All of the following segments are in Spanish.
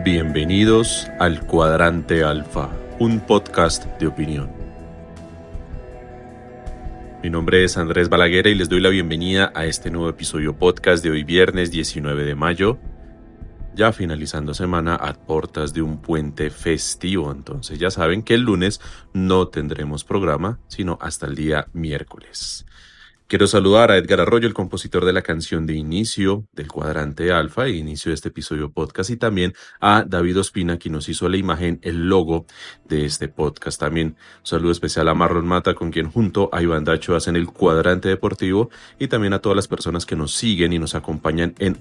Bienvenidos al Cuadrante Alfa, un podcast de opinión. Mi nombre es Andrés Balaguer y les doy la bienvenida a este nuevo episodio podcast de hoy viernes 19 de mayo, ya finalizando semana a portas de un puente festivo. Entonces ya saben que el lunes no tendremos programa, sino hasta el día miércoles. Quiero saludar a Edgar Arroyo, el compositor de la canción de inicio del Cuadrante Alfa e inicio de este episodio podcast, y también a David Ospina, quien nos hizo la imagen, el logo de este podcast. También un saludo especial a Marlon Mata, con quien junto a Iván Dacho hacen el Cuadrante Deportivo, y también a todas las personas que nos siguen y nos acompañan en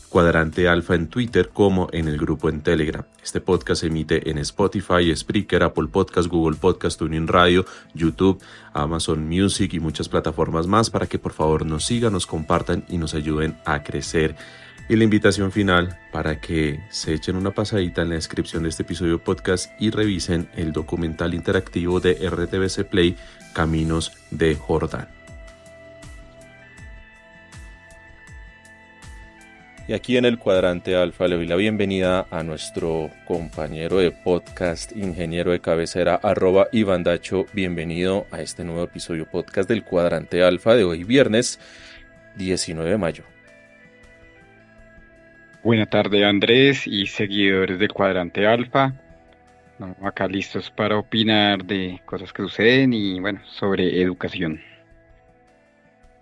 @Cuadrante Alfa en Twitter como en el grupo en Telegram. Este podcast se emite en Spotify, Spreaker, Apple Podcast, Google Podcast, TuneIn Radio, YouTube, Amazon Music y muchas plataformas más, para que por favor nos sigan, nos compartan y nos ayuden a crecer. Y la invitación final para que se echen una pasadita en la descripción de este episodio podcast y revisen el documental interactivo de RTVC Play, Caminos de Jordán. Y aquí en el Cuadrante Alfa le doy la bienvenida a nuestro compañero de podcast, ingeniero de cabecera, @Iván Dacho. Bienvenido a este nuevo episodio podcast del Cuadrante Alfa de hoy viernes 19 de mayo. Buenas tardes, Andrés y seguidores del Cuadrante Alfa. Acá listos para opinar de cosas que suceden y sobre educación.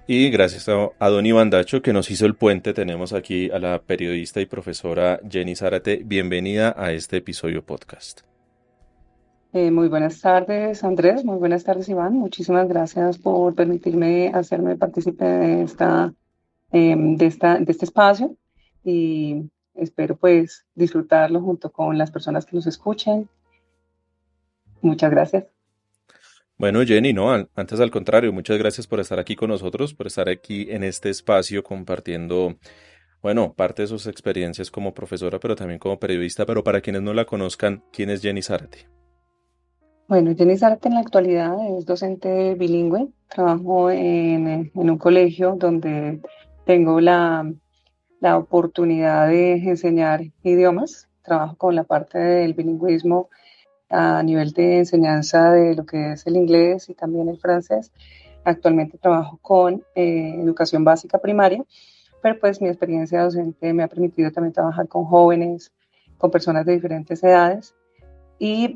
Y gracias a don Iván Dacho, que nos hizo el puente, tenemos aquí a la periodista y profesora Jenny Zárate. Bienvenida a este episodio podcast. Muy buenas tardes, Andrés. Muy buenas tardes, Iván. Muchísimas gracias por permitirme hacerme partícipe de este espacio, y espero pues disfrutarlo junto con las personas que nos escuchen. Muchas gracias. Bueno, Jenny, no, antes al contrario, muchas gracias por estar aquí con nosotros, por estar aquí en este espacio compartiendo, parte de sus experiencias como profesora, pero también como periodista. Pero para quienes no la conozcan, ¿quién es Jenny Zárate? Bueno, Jenny Zárate en la actualidad es docente bilingüe. Trabajo en un colegio donde tengo la oportunidad de enseñar idiomas. Trabajo con la parte del bilingüismo a nivel de enseñanza de lo que es el inglés y también el francés. Actualmente trabajo con educación básica primaria, pero pues mi experiencia docente me ha permitido también trabajar con jóvenes, con personas de diferentes edades, y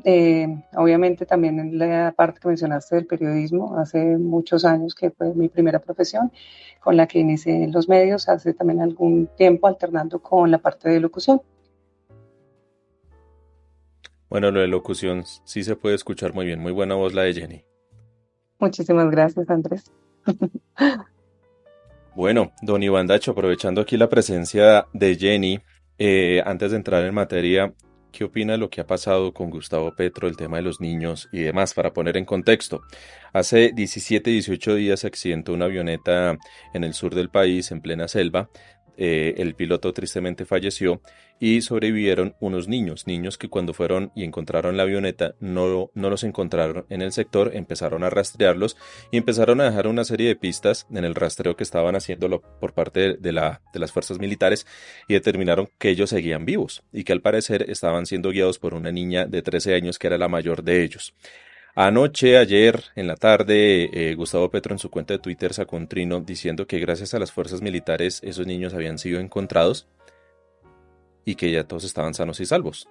obviamente también en la parte que mencionaste del periodismo, hace muchos años que fue mi primera profesión, con la que inicié en los medios hace también algún tiempo, alternando con la parte de locución. Bueno, lo de locución sí se puede escuchar muy bien, muy buena voz la de Jenny. Muchísimas gracias, Andrés. Bueno, don Iván Dacho, aprovechando aquí la presencia de Jenny, antes de entrar en materia, ¿qué opina de lo que ha pasado con Gustavo Petro, el tema de los niños y demás? Para poner en contexto, hace 18 días se accidentó una avioneta en el sur del país, en plena selva. El piloto tristemente falleció y sobrevivieron unos niños que cuando fueron y encontraron la avioneta no los encontraron en el sector, empezaron a rastrearlos y empezaron a dejar una serie de pistas en el rastreo que estaban haciéndolo por parte de las fuerzas militares, y determinaron que ellos seguían vivos y que al parecer estaban siendo guiados por una niña de 13 años que era la mayor de ellos. Ayer en la tarde, Gustavo Petro en su cuenta de Twitter sacó un trino diciendo que gracias a las fuerzas militares esos niños habían sido encontrados y que ya todos estaban sanos y salvos.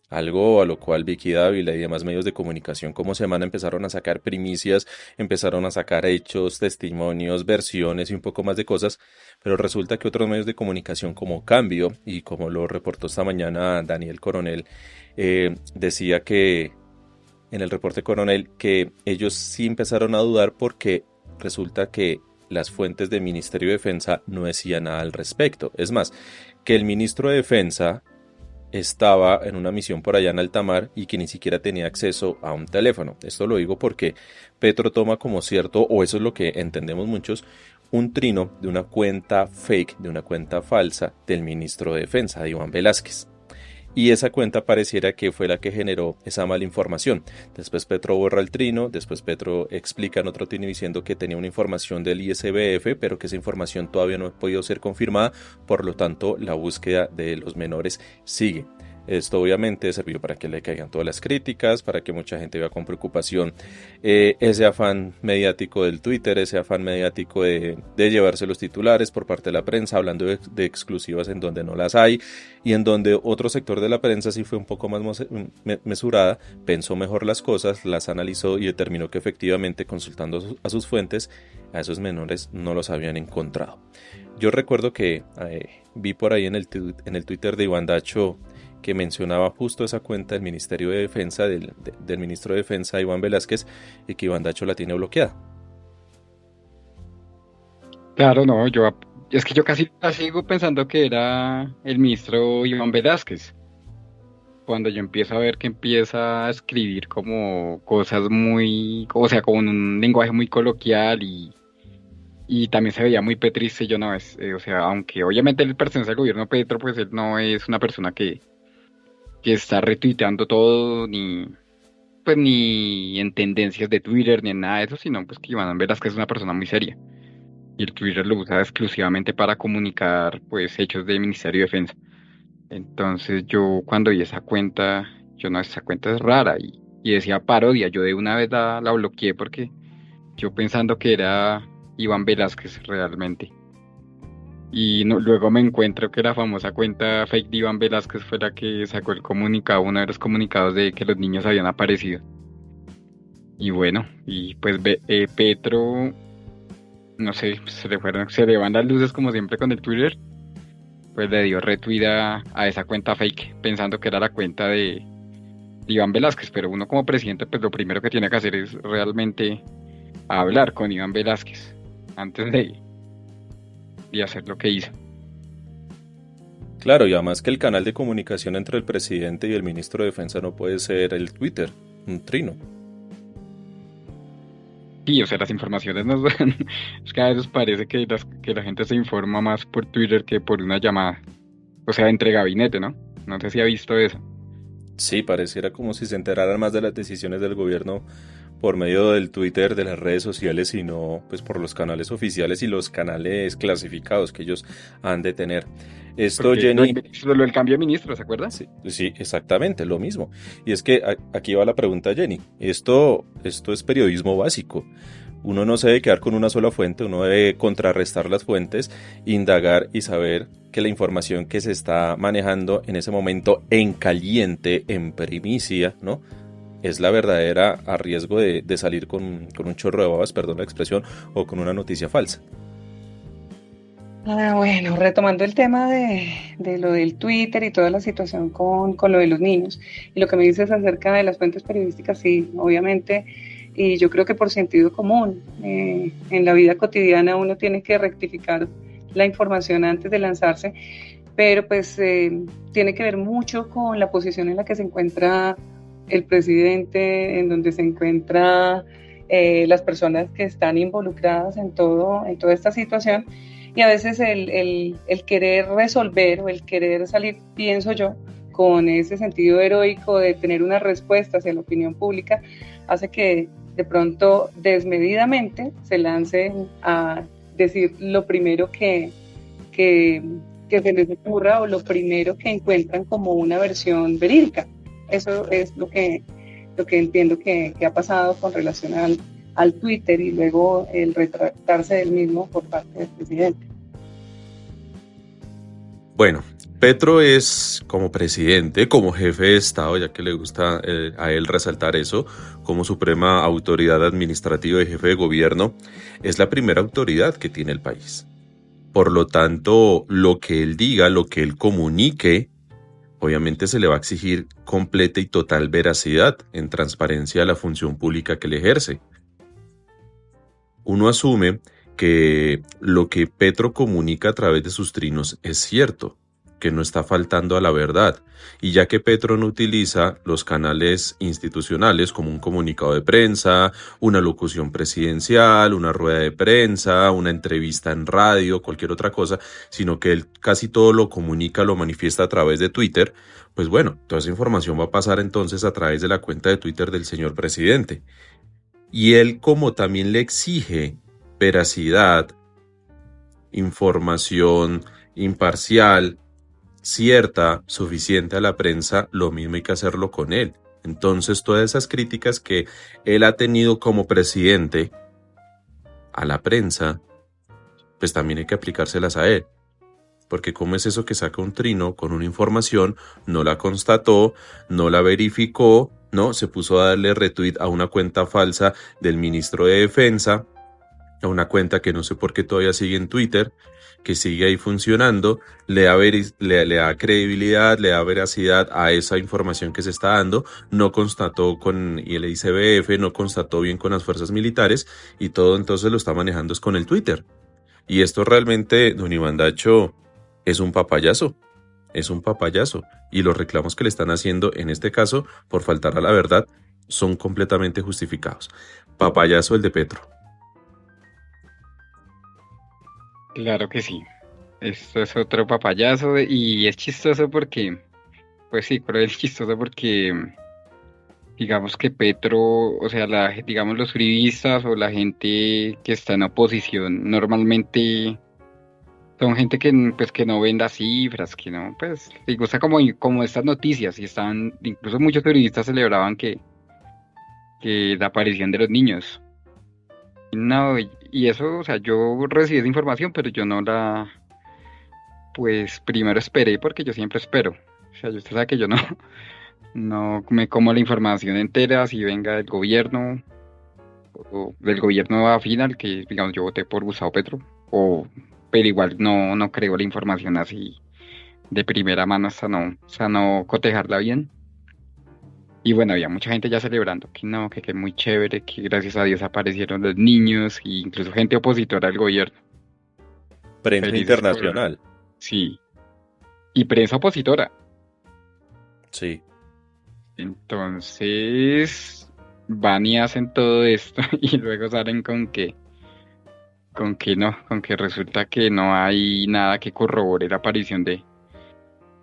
Algo a lo cual Vicky Dávila y demás medios de comunicación como Semana empezaron a sacar primicias, empezaron a sacar hechos, testimonios, versiones y un poco más de cosas, pero resulta que otros medios de comunicación como Cambio, y como lo reportó esta mañana Daniel Coronel, decía que en el reporte Coronel que ellos sí empezaron a dudar porque resulta que las fuentes del Ministerio de Defensa no decían nada al respecto. Es más, que el ministro de Defensa estaba en una misión por allá en alta mar y que ni siquiera tenía acceso a un teléfono. Esto lo digo porque Petro toma como cierto, o eso es lo que entendemos muchos, un trino de una cuenta fake, de una cuenta falsa del ministro de Defensa, de Iván Velásquez. Y esa cuenta pareciera que fue la que generó esa mala información. Después Petro borra el trino, después Petro explica en otro trino diciendo que tenía una información del ISBF, pero que esa información todavía no ha podido ser confirmada, por lo tanto la búsqueda de los menores sigue. Esto obviamente sirvió para que le caigan todas las críticas, para que mucha gente vea con preocupación ese afán mediático del Twitter, ese afán mediático de llevarse los titulares por parte de la prensa, hablando de exclusivas en donde no las hay y en donde otro sector de la prensa sí fue un poco más mesurada, pensó mejor las cosas, las analizó y determinó que efectivamente consultando a sus fuentes, a esos menores no los habían encontrado. Yo recuerdo que vi por ahí en el Twitter de Iván Dacho que mencionaba justo esa cuenta del Ministerio de Defensa, del ministro de Defensa Iván Velázquez, y que Iván Dacho la tiene bloqueada. Claro, no, es que yo casi sigo pensando que era el ministro Iván Velázquez. Cuando yo empiezo a ver que empieza a escribir como cosas muy, o sea, con un lenguaje muy coloquial y también se veía muy petrista, yo no es, o sea, aunque obviamente él pertenece al gobierno Petro, pues él no es una persona que está retuiteando todo, ni en tendencias de Twitter, ni en nada de eso, sino pues que Iván Velázquez es una persona muy seria. Y el Twitter lo usa exclusivamente para comunicar pues hechos del Ministerio de Defensa. Entonces yo cuando vi esa cuenta, yo no, esa cuenta es rara y decía parodia, yo de una vez la bloqueé porque yo pensando que era Iván Velázquez realmente. Y luego me encuentro que la famosa cuenta fake de Iván Velázquez fue la que sacó el comunicado, uno de los comunicados de que los niños habían aparecido. Y bueno, y pues Petro, no sé, se le van las luces como siempre con el Twitter, pues le dio retweet a esa cuenta fake, pensando que era la cuenta de Iván Velázquez, pero uno como presidente, pues lo primero que tiene que hacer es realmente hablar con Iván Velázquez antes de hacer lo que hizo. Claro, y además que el canal de comunicación entre el presidente y el ministro de Defensa no puede ser el Twitter, un trino. Sí, o sea, las informaciones nos dan, es que a veces parece que la gente se informa más por Twitter que por una llamada, o sea, entre gabinete, ¿no? No sé si ha visto eso. Sí, pareciera como si se enteraran más de las decisiones del gobierno por medio del Twitter, de las redes sociales, y no pues por los canales oficiales y los canales clasificados que ellos han de tener. Esto, Porque Jenny, lo del cambio de ministro, ¿se acuerda? sí, sí, exactamente, lo mismo. Y es que aquí va la pregunta, Jenny. Esto es periodismo básico. Uno no se debe quedar con una sola fuente, uno debe contrarrestar las fuentes, indagar y saber que la información que se está manejando en ese momento en caliente, en primicia, ¿no? Es la verdadera, a riesgo de salir con un chorro de babas, perdón la expresión, o con una noticia falsa. Bueno, retomando el tema de lo del Twitter y toda la situación con lo de los niños y lo que me dices acerca de las fuentes periodísticas, sí, obviamente, y yo creo que por sentido común, en la vida cotidiana uno tiene que rectificar la información antes de lanzarse, pero pues tiene que ver mucho con la posición en la que se encuentra el presidente, en donde se encuentra las personas que están involucradas en toda esta situación. Y a veces el querer resolver o el querer salir, pienso yo, con ese sentido heroico de tener una respuesta hacia la opinión pública, hace que de pronto desmedidamente se lancen a decir lo primero que se les ocurra o lo primero que encuentran como una versión verídica. Eso es lo que entiendo que ha pasado con relación al Twitter y luego el retractarse del mismo por parte del presidente. Bueno, Petro es como presidente, como jefe de Estado, ya que le gusta a él resaltar eso, como suprema autoridad administrativa y jefe de gobierno, es la primera autoridad que tiene el país. Por lo tanto, lo que él diga, lo que él comunique, obviamente se le va a exigir completa y total veracidad en transparencia a la función pública que le ejerce. Uno asume que lo que Petro comunica a través de sus trinos es cierto, que no está faltando a la verdad, y ya que Petro no utiliza los canales institucionales como un comunicado de prensa, una locución presidencial, una rueda de prensa, una entrevista en radio, cualquier otra cosa, sino que él casi todo lo comunica, lo manifiesta a través de Twitter, pues bueno, toda esa información va a pasar entonces a través de la cuenta de Twitter del señor presidente. Y él, como también le exige veracidad, información imparcial, cierta, suficiente a la prensa, lo mismo hay que hacerlo con él. Entonces, todas esas críticas que él ha tenido como presidente a la prensa, pues también hay que aplicárselas a él. Porque ¿cómo es eso que saca un trino con una información, no la constató, no la verificó, no? Se puso a darle retweet a una cuenta falsa del ministro de Defensa, a una cuenta que no sé por qué todavía sigue en Twitter, que sigue ahí funcionando, le da credibilidad, le da veracidad a esa información que se está dando, no constató con el ICBF, no constató bien con las fuerzas militares y todo entonces lo está manejando es con el Twitter. Y esto realmente, don Iván Dacho, es un papayazo. Es un papayazo. Y los reclamos que le están haciendo, en este caso, por faltar a la verdad, son completamente justificados. Papayazo el de Petro. Claro que sí. Esto es otro papayazo y es chistoso porque, pues sí, pero es chistoso porque digamos que Petro, o sea, digamos los uribistas o la gente que está en oposición normalmente son gente pues que no ven las cifras, que no, pues les gusta como estas noticias y están, incluso muchos periodistas celebraban que la aparición de los niños. No, y eso, o sea, yo recibí esa información, pero yo no pues primero esperé porque yo siempre espero. O sea, usted sabe que yo no, no me como la información entera si venga del gobierno o del gobierno afín al que, digamos, yo voté por Gustavo Petro, pero igual no creo la información así de primera mano hasta no cotejarla bien. Y bueno, había mucha gente ya celebrando que no, que muy chévere, que gracias a Dios aparecieron los niños e incluso gente opositora al gobierno. Prensa Felices por, internacional. sí, y prensa opositora. Sí. Entonces van y hacen todo esto y luego salen con que resulta que no hay nada que corrobore la aparición de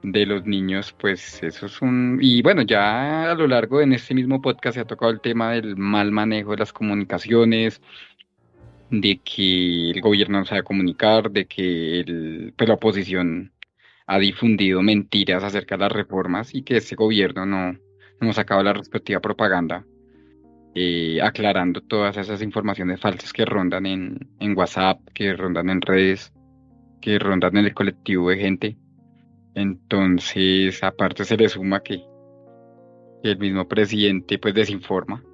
los niños, pues eso es un... Y bueno, ya a lo largo en este mismo podcast se ha tocado el tema del mal manejo de las comunicaciones, de que el gobierno no sabe comunicar, de que pues la oposición ha difundido mentiras acerca de las reformas y que este gobierno no ha sacado la respectiva propaganda, aclarando todas esas informaciones falsas que rondan en WhatsApp, que rondan en redes, que rondan en el colectivo de gente. Entonces, aparte se le suma que el mismo presidente pues desinforma.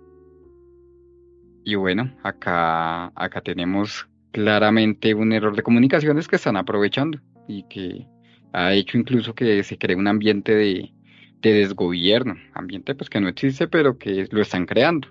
Y bueno, acá tenemos claramente un error de comunicaciones que están aprovechando y que ha hecho incluso que se cree un ambiente de desgobierno, ambiente pues que no existe, pero que lo están creando.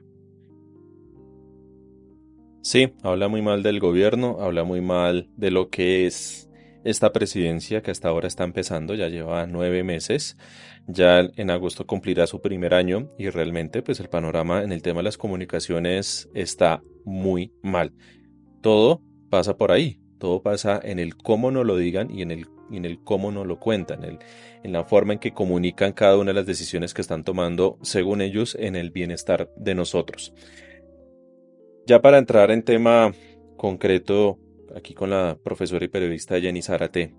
Sí, habla muy mal del gobierno, habla muy mal de lo que es esta presidencia que hasta ahora está empezando, ya lleva 9 meses, ya en agosto cumplirá su primer año y realmente pues el panorama en el tema de las comunicaciones está muy mal. Todo pasa por ahí, todo pasa en el cómo nos lo digan y en el cómo nos lo cuentan, en la forma en que comunican cada una de las decisiones que están tomando, según ellos, en el bienestar de nosotros. Ya para entrar en tema concreto, aquí con la profesora y periodista Jenny Zárate,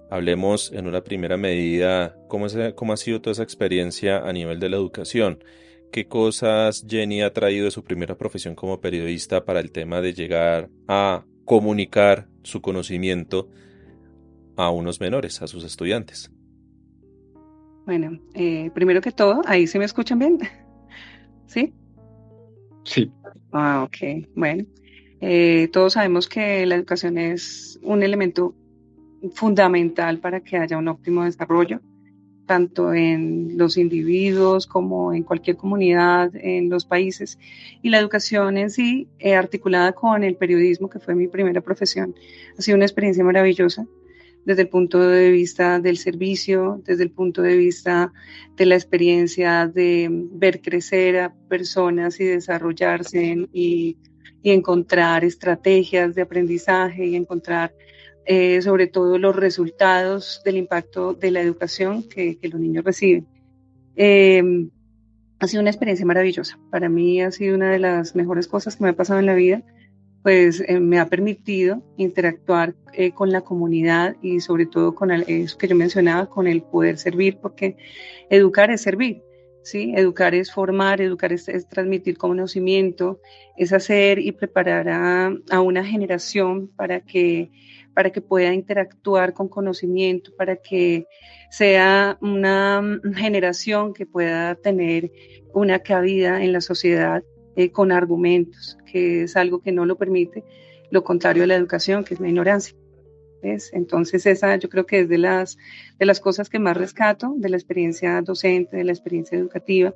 hablemos en una primera medida cómo ha sido toda esa experiencia a nivel de la educación. ¿Qué cosas Jenny ha traído de su primera profesión como periodista para el tema de llegar a comunicar su conocimiento a unos menores, a sus estudiantes? Bueno, primero que todo, ¿ahí se me escuchan bien? ¿Sí? Sí, Ah, ok. Bueno, todos sabemos que la educación es un elemento fundamental para que haya un óptimo desarrollo, tanto en los individuos como en cualquier comunidad, en los países. Y la educación en sí, articulada con el periodismo, que fue mi primera profesión, ha sido una experiencia maravillosa desde el punto de vista del servicio, desde el punto de vista de la experiencia de ver crecer a personas y desarrollarse y encontrar estrategias de aprendizaje y encontrar sobre todo los resultados del impacto de la educación que los niños reciben. Eh, ha sido una experiencia maravillosa. Para mí ha sido una de las mejores cosas que me ha pasado en la vida pues me ha permitido interactuar con la comunidad y sobre todo con eso que yo mencionaba, con el poder servir, porque educar es servir, ¿sí? Educar es formar, educar es transmitir conocimiento, es hacer y preparar a una generación para que pueda interactuar con conocimiento, para que sea una generación que pueda tener una cabida en la sociedad con argumentos, que es algo que no lo permite, lo contrario de la educación, que es la ignorancia. ¿Ves? Entonces esa yo creo que es de las cosas que más rescato de la experiencia docente, de la experiencia educativa,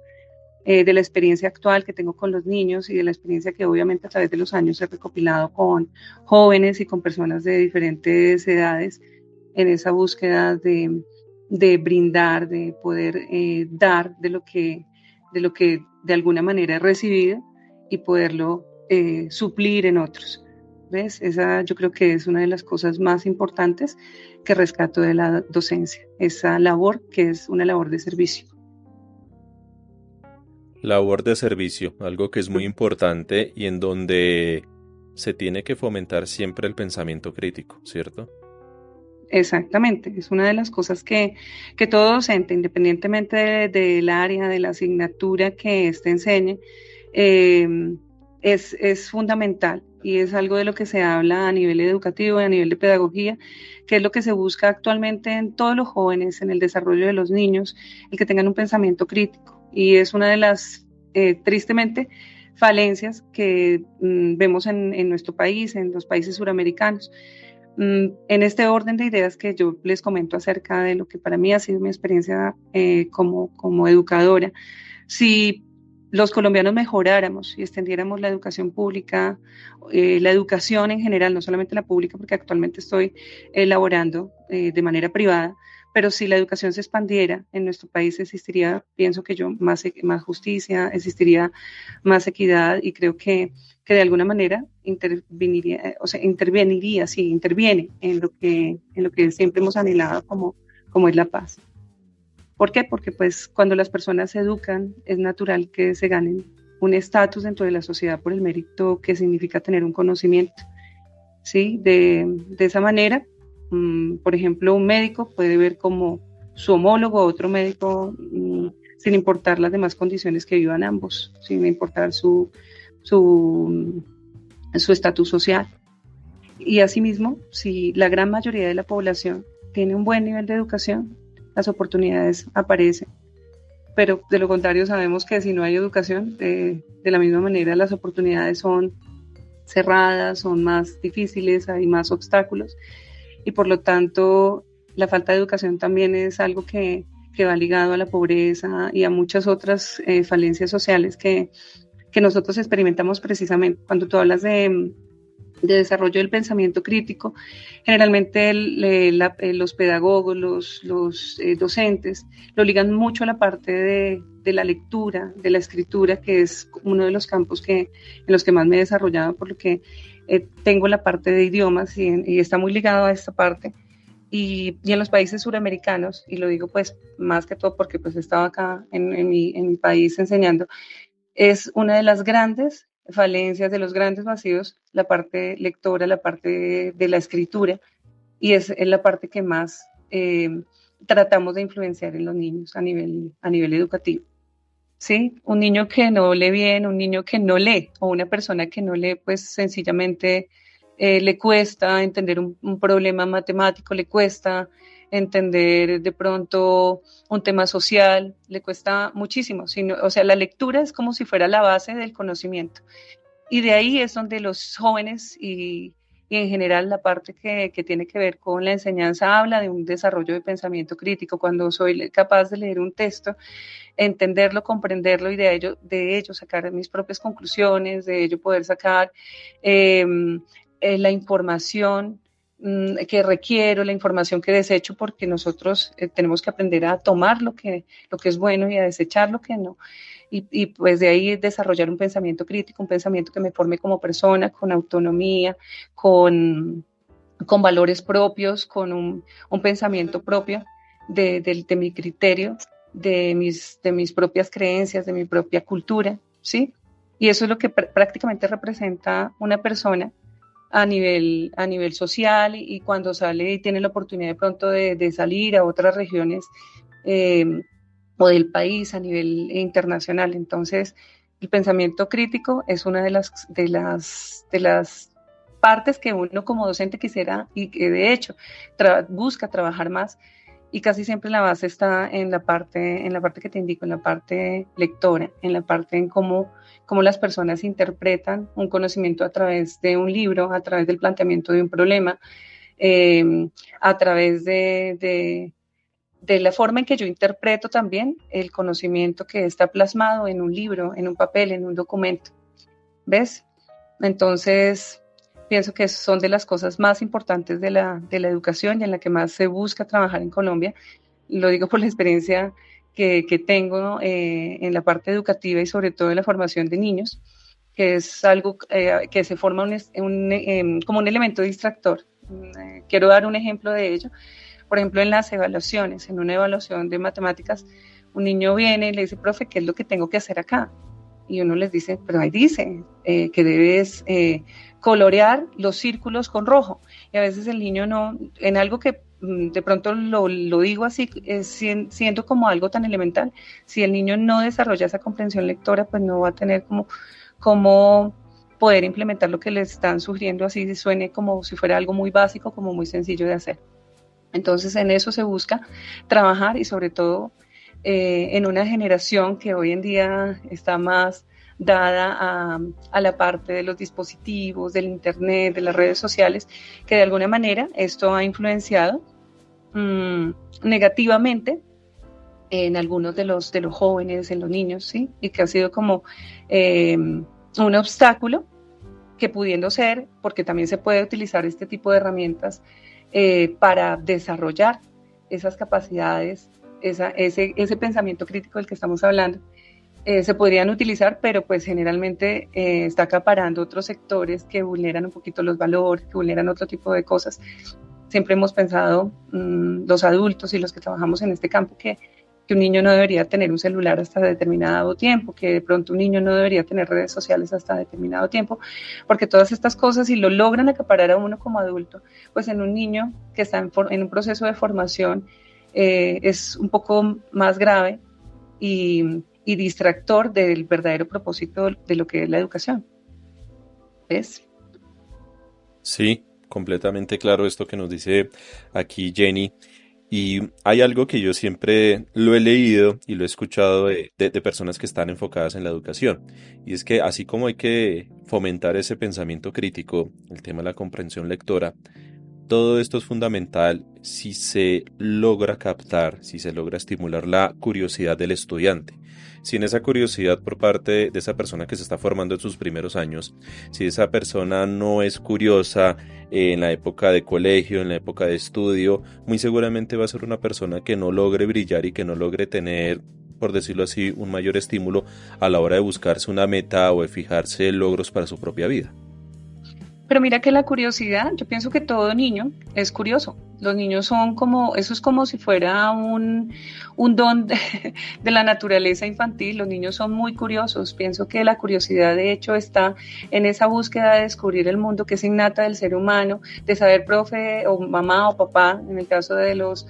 de la experiencia actual que tengo con los niños y de la experiencia que obviamente a través de los años he recopilado con jóvenes y con personas de diferentes edades en esa búsqueda de brindar, de poder dar de lo que de alguna manera he recibido y poderlo suplir en otros. ¿Ves? Esa yo creo que es una de las cosas más importantes que rescato de la docencia, esa labor que es una labor de servicio. Labor de servicio, algo que es muy importante y en donde se tiene que fomentar siempre el pensamiento crítico, ¿cierto? Exactamente, es una de las cosas que todo docente, independientemente del área, de la asignatura que éste enseñe, eh, es fundamental y es algo de lo que se habla a nivel educativo y a nivel de pedagogía, que es lo que se busca actualmente en todos los jóvenes, en el desarrollo de los niños, el que tengan un pensamiento crítico. Y es una de las, tristemente, falencias que vemos en nuestro país, en los países suramericanos. En este orden de ideas que yo les comento acerca de lo que para mí ha sido mi experiencia como educadora, si los colombianos mejoráramos y extendiéramos la educación pública, la educación en general, no solamente la pública, porque actualmente estoy elaborando de manera privada, pero si la educación se expandiera en nuestro país existiría, pienso que yo, más justicia, existiría más equidad y creo que de alguna manera interviene en lo que siempre hemos anhelado como es la paz. ¿Por qué? Porque pues cuando las personas se educan es natural que se ganen un estatus dentro de la sociedad por el mérito que significa tener un conocimiento, ¿sí? De esa manera, por ejemplo, un médico puede ver como su homólogo a otro médico sin importar las demás condiciones que vivan ambos, sin importar su estatus social. Y asimismo, si la gran mayoría de la población tiene un buen nivel de educación, las oportunidades aparecen. Pero de lo contrario sabemos que si no hay educación, de la misma manera las oportunidades son cerradas, son más difíciles, hay más obstáculos y por lo tanto la falta de educación también es algo que va ligado a la pobreza y a muchas otras falencias sociales que nosotros experimentamos precisamente. Cuando tú hablas de desarrollo del pensamiento crítico, generalmente los pedagogos, los docentes, lo ligan mucho a la parte de la lectura, de la escritura, que es uno de los campos en los que más me he desarrollado, por lo que tengo la parte de idiomas y está muy ligado a esta parte. Y en los países suramericanos, y lo digo pues más que todo porque pues estaba acá en mi país enseñando, es una de las grandes falencias, de los grandes vacíos, la parte lectora, la parte de la escritura, y es la parte que más tratamos de influenciar en los niños a nivel educativo. ¿Sí? Un niño que no lee bien, un niño que no lee, o una persona que no lee, pues sencillamente le cuesta entender un problema matemático, le cuesta entender de pronto un tema social, le cuesta muchísimo. O sea, la lectura es como si fuera la base del conocimiento. Y de ahí es donde los jóvenes y en general la parte que tiene que ver con la enseñanza habla de un desarrollo de pensamiento crítico. Cuando soy capaz de leer un texto, entenderlo, comprenderlo y de ello sacar mis propias conclusiones, de ello poder sacar la información que requiero, la información que desecho, porque nosotros tenemos que aprender a tomar lo que es bueno y a desechar lo que no. Y pues de ahí desarrollar un pensamiento crítico, un pensamiento que me forme como persona, con autonomía, con valores propios, con un pensamiento propio de mi criterio, de mis propias creencias, de mi propia cultura, ¿sí? Y eso es lo que prácticamente representa una persona a nivel social, y cuando sale y tiene la oportunidad de pronto de salir a otras regiones eh, o del país a nivel internacional. Entonces, el pensamiento crítico es una de las partes que uno como docente quisiera, y que de hecho busca trabajar más, y casi siempre la base está en la parte que te indico, en la parte lectora, en la parte en cómo las personas interpretan un conocimiento a través de un libro, a través del planteamiento de un problema, a través de la forma en que yo interpreto también el conocimiento que está plasmado en un libro, en un papel, en un documento. ¿Ves? Entonces, pienso que son de las cosas más importantes de la educación, y en la que más se busca trabajar en Colombia. Lo digo por la experiencia que tengo en la parte educativa, y sobre todo en la formación de niños, que es algo que se forma como un elemento distractor. Quiero dar un ejemplo de ello. Por ejemplo, en las evaluaciones, en una evaluación de matemáticas, un niño viene y le dice: profe, ¿qué es lo que tengo que hacer acá? Y uno les dice: pero ahí dice que debes colorear los círculos con rojo. Y a veces el niño no, en algo que de pronto lo digo así, siendo como algo tan elemental, si el niño no desarrolla esa comprensión lectora, pues no va a tener como poder implementar lo que le están sugiriendo, así suene como si fuera algo muy básico, como muy sencillo de hacer. Entonces, en eso se busca trabajar, y sobre todo en una generación que hoy en día está más dada a la parte de los dispositivos, del internet, de las redes sociales, que de alguna manera esto ha influenciado negativamente en algunos de los jóvenes, en los niños, ¿sí? Y que ha sido como un obstáculo, que pudiendo ser, porque también se puede utilizar este tipo de herramientas para desarrollar esas capacidades, ese pensamiento crítico del que estamos hablando, se podrían utilizar, pero pues generalmente está acaparando otros sectores que vulneran un poquito los valores, que vulneran otro tipo de cosas. Siempre hemos pensado, los adultos y los que trabajamos en este campo, que un niño no debería tener un celular hasta determinado tiempo, que de pronto un niño no debería tener redes sociales hasta determinado tiempo, porque todas estas cosas, si lo logran acaparar a uno como adulto, pues en un niño que está en un proceso de formación, es un poco más grave y distractor del verdadero propósito de lo que es la educación. ¿Ves? Sí, completamente claro esto que nos dice aquí Jenny. Y hay algo que yo siempre lo he leído y lo he escuchado de personas que están enfocadas en la educación. Y es que así como hay que fomentar ese pensamiento crítico, el tema de la comprensión lectora, todo esto es fundamental si se logra captar, si se logra estimular la curiosidad del estudiante. Si en esa curiosidad por parte de esa persona que se está formando en sus primeros años, si esa persona no es curiosa en la época de colegio, en la época de estudio, muy seguramente va a ser una persona que no logre brillar y que no logre tener, por decirlo así, un mayor estímulo a la hora de buscarse una meta o de fijarse logros para su propia vida. Pero mira que la curiosidad, yo pienso que todo niño es curioso. Los niños son eso es como si fuera un don de la naturaleza infantil. Los niños son muy curiosos. Pienso que la curiosidad, de hecho, está en esa búsqueda de descubrir el mundo, que es innata del ser humano, de saber, profe o mamá o papá, en el caso de los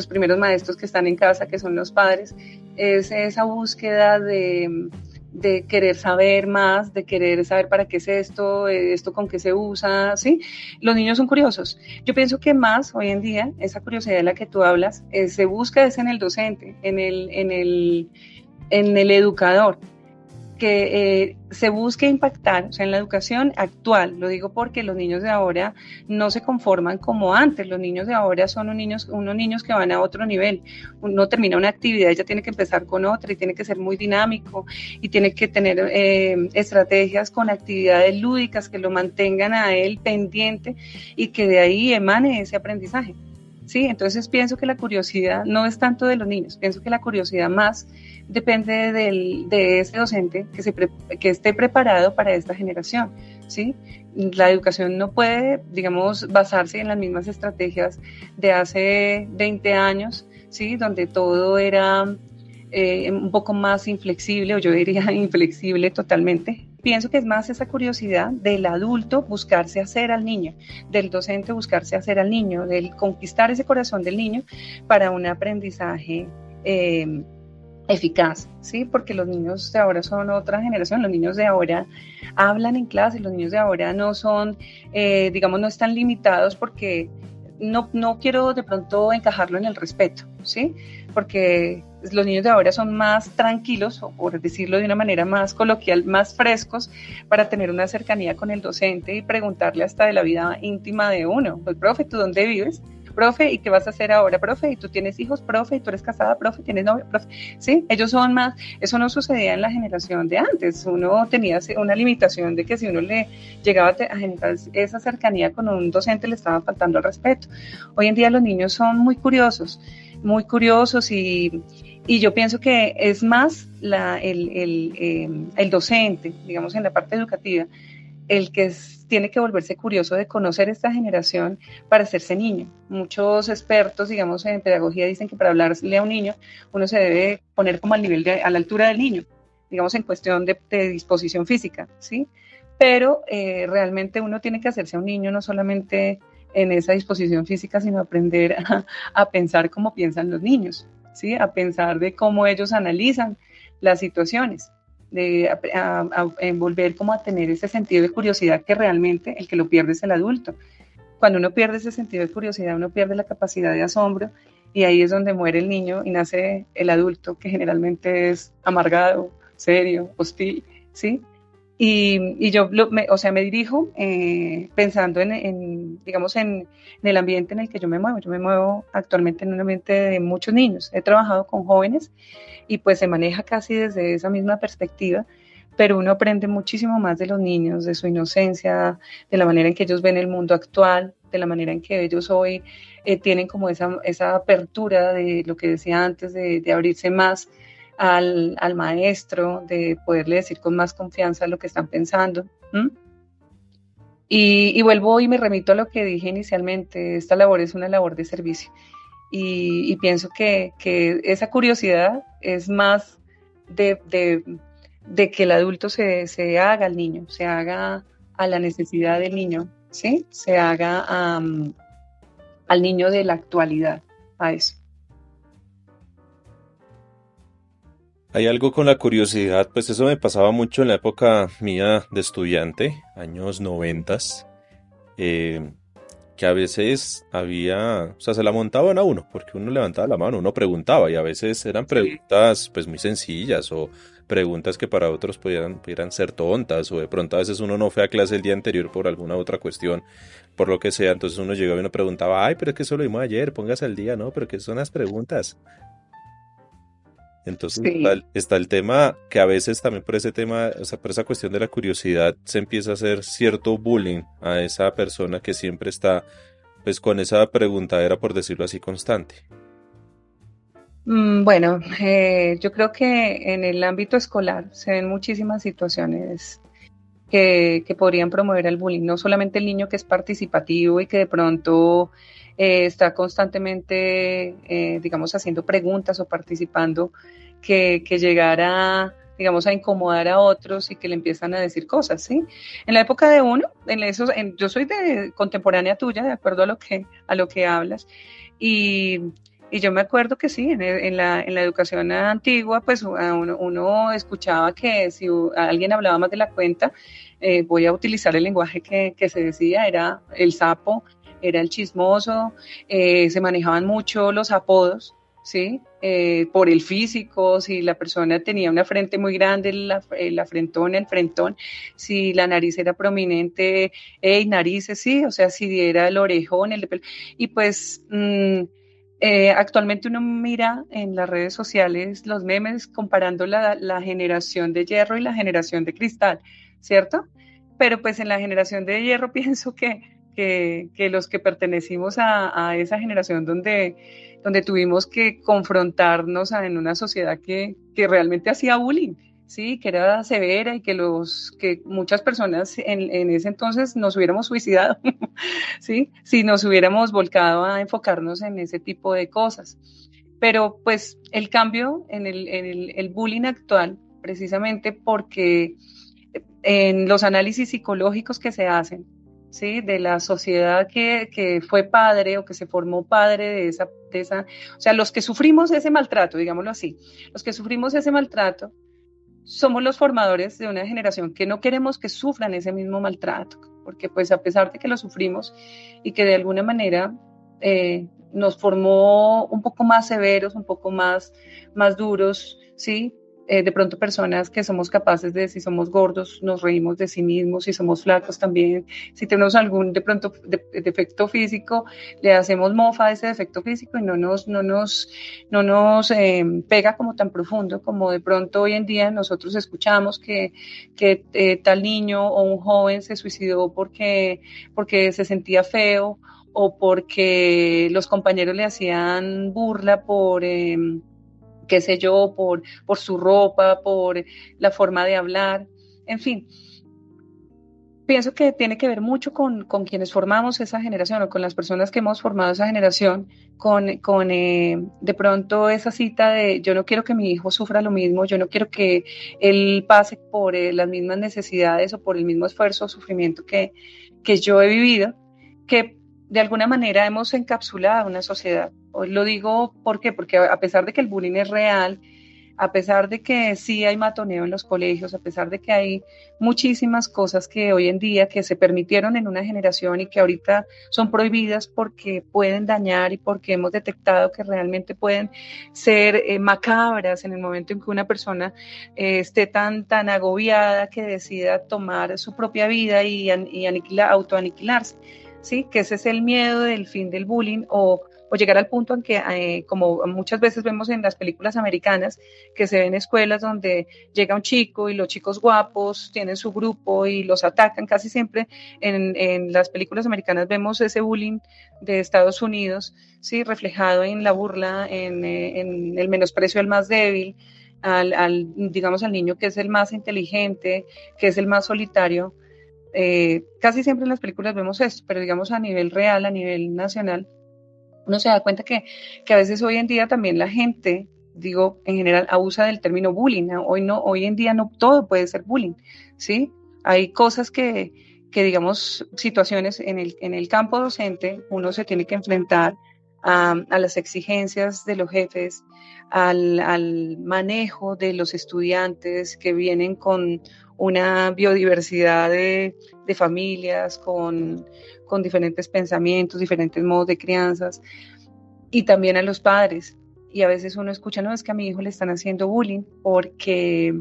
primeros maestros que están en casa, que son los padres, es esa búsqueda de querer saber más, de querer saber para qué es esto con qué se usa, ¿sí? Los niños son curiosos. Yo pienso que más hoy en día, esa curiosidad de la que tú hablas, se busca es en el docente, en el educador, que se busque impactar, o sea, en la educación actual. Lo digo porque los niños de ahora no se conforman como antes. Los niños de ahora son unos niños que van a otro nivel. Uno termina una actividad y ya tiene que empezar con otra, y tiene que ser muy dinámico, y tiene que tener estrategias con actividades lúdicas que lo mantengan a él pendiente, y que de ahí emane ese aprendizaje. Sí, entonces pienso que la curiosidad no es tanto de los niños, pienso que la curiosidad más depende de ese docente que esté preparado para esta generación, ¿sí? La educación no puede, digamos, basarse en las mismas estrategias de hace 20 años, ¿sí? Donde todo era un poco más inflexible, o yo diría inflexible totalmente, Pienso que es más esa curiosidad del adulto buscarse hacer al niño, del docente buscarse hacer al niño, del conquistar ese corazón del niño para un aprendizaje eficaz, ¿sí? Porque los niños de ahora son otra generación, los niños de ahora hablan en clase, los niños de ahora no son, digamos, no están limitados porque no quiero de pronto encajarlo en el respeto, ¿sí? Porque los niños de ahora son más tranquilos, o por decirlo de una manera más coloquial, más frescos para tener una cercanía con el docente y preguntarle hasta de la vida íntima de uno. Pues, profe, ¿tú dónde vives? Profe, ¿y qué vas a hacer ahora? Profe, ¿y tú tienes hijos? Profe, ¿y tú eres casada? Profe, ¿tienes novio? Profe, ¿sí? Ellos son más, eso no sucedía en la generación de antes. Uno tenía una limitación de que si uno le llegaba a generar esa cercanía con un docente le estaba faltando el respeto. Hoy en día los niños son muy curiosos y yo pienso que es más el docente, digamos en la parte educativa, el que tiene que volverse curioso de conocer esta generación para hacerse niño. Muchos expertos, digamos, en pedagogía dicen que para hablarle a un niño uno se debe poner como a la altura del niño, digamos, en cuestión de disposición física, ¿sí? Pero realmente uno tiene que hacerse a un niño no solamente en esa disposición física, sino aprender a pensar como piensan los niños, ¿sí? A pensar de cómo ellos analizan las situaciones, de volver como a tener ese sentido de curiosidad que realmente el que lo pierde es el adulto. Cuando uno pierde ese sentido de curiosidad, uno pierde la capacidad de asombro y ahí es donde muere el niño y nace el adulto, que generalmente es amargado, serio, hostil, ¿sí? Y yo me dirijo pensando digamos, en el ambiente en el que yo me muevo. Yo me muevo actualmente en un ambiente de muchos niños. He trabajado con jóvenes y pues se maneja casi desde esa misma perspectiva, pero uno aprende muchísimo más de los niños, de su inocencia, de la manera en que ellos ven el mundo actual, de la manera en que ellos hoy tienen como esa apertura de lo que decía antes, de abrirse más al maestro, de poderle decir con más confianza lo que están pensando. Y vuelvo y me remito a lo que dije inicialmente, esta labor es una labor de servicio. Y pienso que esa curiosidad es más de que el adulto se haga al niño, se haga a la necesidad del niño, ¿sí? Se haga al niño de la actualidad, a eso. Hay algo con la curiosidad, pues eso me pasaba mucho en la época mía de estudiante, años noventas, que a veces había, o sea, se la montaban a uno, porque uno levantaba la mano, uno preguntaba, y a veces eran preguntas pues muy sencillas, o preguntas que para otros pudieran ser tontas, o de pronto a veces uno no fue a clase el día anterior por alguna otra cuestión, por lo que sea, entonces uno llegaba y uno preguntaba, ay, pero es que eso lo vimos ayer, póngase al día, ¿no? Pero ¿qué son las preguntas? Entonces Sí. está el tema que a veces también por ese tema, o sea, por esa cuestión de la curiosidad, se empieza a hacer cierto bullying a esa persona que siempre está, pues, con esa preguntadera, por decirlo así, constante. Bueno, yo creo que en el ámbito escolar se ven muchísimas situaciones que podrían promover el bullying, no solamente el niño que es participativo y que de pronto está constantemente, digamos, haciendo preguntas o participando, que llegara, digamos, a incomodar a otros y que le empiezan a decir cosas, ¿sí? En la época de uno, yo soy de contemporánea tuya, de acuerdo a lo que hablas, y yo me acuerdo que sí, en la educación antigua, pues uno escuchaba que si alguien hablaba más de la cuenta, voy a utilizar el lenguaje que se decía, era el sapo, era el chismoso, se manejaban mucho los apodos, ¿sí? Por el físico, si la persona tenía una frente muy grande, la frentona, el frentón, si la nariz era prominente, narices, sí, o sea, si era el orejón, el de pelo, y pues actualmente uno mira en las redes sociales los memes comparando la generación de hierro y la generación de cristal, ¿cierto? Pero pues en la generación de hierro pienso que los que pertenecimos a esa generación donde tuvimos que confrontarnos en una sociedad que realmente hacía bullying, sí, que era severa y que muchas personas en ese entonces nos hubiéramos suicidado, ¿sí? Si nos hubiéramos volcado a enfocarnos en ese tipo de cosas. Pero pues el cambio en el bullying actual, precisamente porque en los análisis psicológicos que se hacen, ¿sí? De la sociedad que fue padre o que se formó padre de esa, o sea, los que sufrimos ese maltrato, digámoslo así, los que sufrimos ese maltrato, somos los formadores de una generación que no queremos que sufran ese mismo maltrato, porque pues a pesar de que lo sufrimos y que de alguna manera nos formó un poco más severos, un poco más duros, ¿sí? De pronto personas que somos capaces de, si somos gordos, nos reímos de sí mismos, si somos flacos también, si tenemos algún de pronto defecto físico, le hacemos mofa a ese defecto físico y no nos pega como tan profundo como de pronto hoy en día nosotros escuchamos que tal niño o un joven se suicidó porque se sentía feo o porque los compañeros le hacían burla por qué sé yo, por su ropa, por la forma de hablar, en fin. Pienso que tiene que ver mucho con quienes formamos esa generación o con las personas que hemos formado esa generación, con de pronto esa cita de yo no quiero que mi hijo sufra lo mismo, yo no quiero que él pase por las mismas necesidades o por el mismo esfuerzo o sufrimiento que yo he vivido, que de alguna manera hemos encapsulado a una sociedad. Hoy lo digo, ¿por qué? Porque a pesar de que el bullying es real, a pesar de que sí hay matoneo en los colegios, a pesar de que hay muchísimas cosas que hoy en día que se permitieron en una generación y que ahorita son prohibidas porque pueden dañar y porque hemos detectado que realmente pueden ser macabras en el momento en que una persona esté tan agobiada que decida tomar su propia vida y autoaniquilarse, ¿sí? Que ese es el miedo del fin del bullying o llegar al punto en que, como muchas veces vemos en las películas americanas, que se ven escuelas donde llega un chico y los chicos guapos tienen su grupo y los atacan. Casi siempre en las películas americanas vemos ese bullying de Estados Unidos, ¿sí? Reflejado en la burla, en el menosprecio al más débil, digamos al niño que es el más inteligente, que es el más solitario. Casi siempre en las películas vemos esto, pero digamos a nivel real, a nivel nacional, uno se da cuenta que a veces hoy en día también la gente, digo, en general abusa del término bullying. Hoy en día no todo puede ser bullying, ¿sí? Hay cosas que digamos, situaciones en el campo docente, uno se tiene que enfrentar a las exigencias de los jefes, al manejo de los estudiantes que vienen con una biodiversidad de familias, con diferentes pensamientos, diferentes modos de crianzas, y también a los padres. Y a veces uno escucha, no, es que a mi hijo le están haciendo bullying porque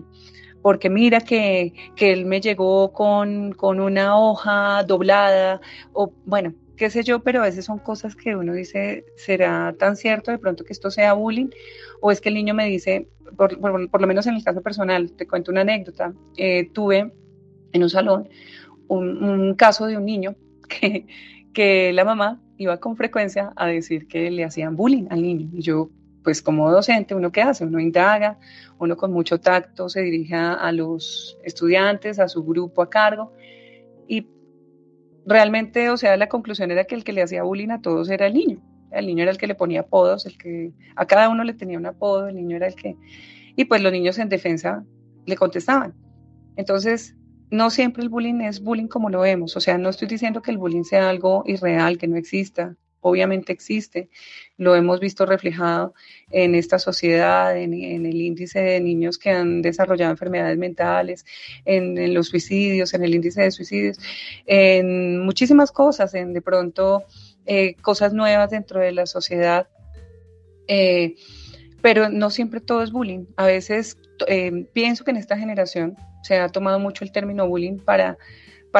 mira que él me llegó con una hoja doblada, o bueno, qué sé yo, pero a veces son cosas que uno dice, ¿será tan cierto de pronto que esto sea bullying? O es que el niño me dice, por lo menos en el caso personal, te cuento una anécdota, tuve en un salón un caso de un niño que la mamá iba con frecuencia a decir que le hacían bullying al niño. Y yo, pues como docente, ¿uno qué hace? Uno indaga, uno con mucho tacto se dirige a los estudiantes, a su grupo a cargo. Y realmente, o sea, la conclusión era que el que le hacía bullying a todos era el niño. El niño era el que le ponía apodos, el que a cada uno le tenía un apodo, el niño era el que... Y pues los niños en defensa le contestaban. Entonces, no siempre el bullying es bullying como lo vemos. O sea, no estoy diciendo que el bullying sea algo irreal, que no exista. Obviamente existe. Lo hemos visto reflejado en esta sociedad, en el índice de niños que han desarrollado enfermedades mentales, en los suicidios, en el índice de suicidios, en muchísimas cosas, en de pronto cosas nuevas dentro de la sociedad. Pero no siempre todo es bullying. A veces pienso que en esta generación se ha tomado mucho el término bullying para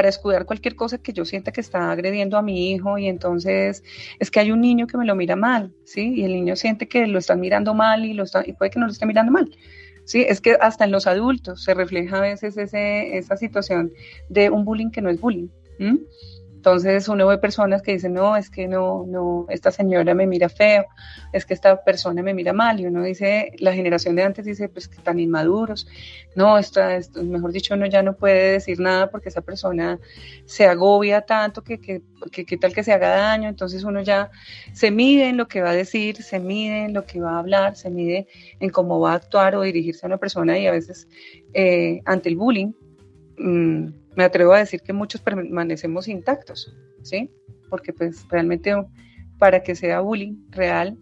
escudar cualquier cosa que yo sienta que está agrediendo a mi hijo, y entonces es que hay un niño que me lo mira mal, ¿sí? Y el niño siente que lo están mirando mal y puede que no lo esté mirando mal. Sí, es que hasta en los adultos se refleja a veces esa situación de un bullying que no es bullying. Entonces uno ve personas que dicen, no, es que no, esta señora me mira feo, es que esta persona me mira mal, y uno dice, la generación de antes dice, pues que tan inmaduros, no, mejor dicho, uno ya no puede decir nada porque esa persona se agobia tanto que tal que se haga daño. Entonces uno ya se mide en lo que va a decir, se mide en lo que va a hablar, se mide en cómo va a actuar o dirigirse a una persona, y a veces ante el bullying, me atrevo a decir que muchos permanecemos intactos, ¿sí? Porque pues realmente para que sea bullying real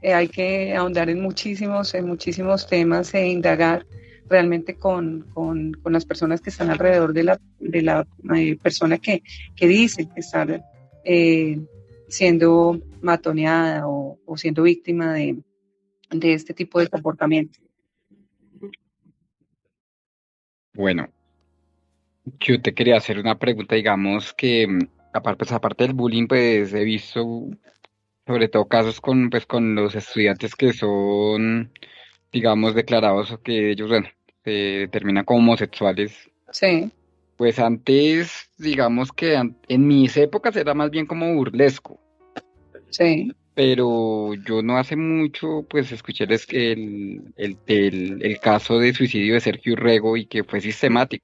hay que ahondar en muchísimos temas e indagar realmente con las personas que están alrededor de la persona que dice estar siendo matoneada o siendo víctima de este tipo de comportamiento. Bueno, yo te quería hacer una pregunta, digamos que aparte del bullying, pues he visto sobre todo casos con los estudiantes que son, digamos, declarados o que ellos, bueno, se determinan como homosexuales. Sí. Pues antes, digamos que en mis épocas era más bien como burlesco. Sí. Pero yo no hace mucho, pues escuché el caso de suicidio de Sergio Urrego y que fue sistemático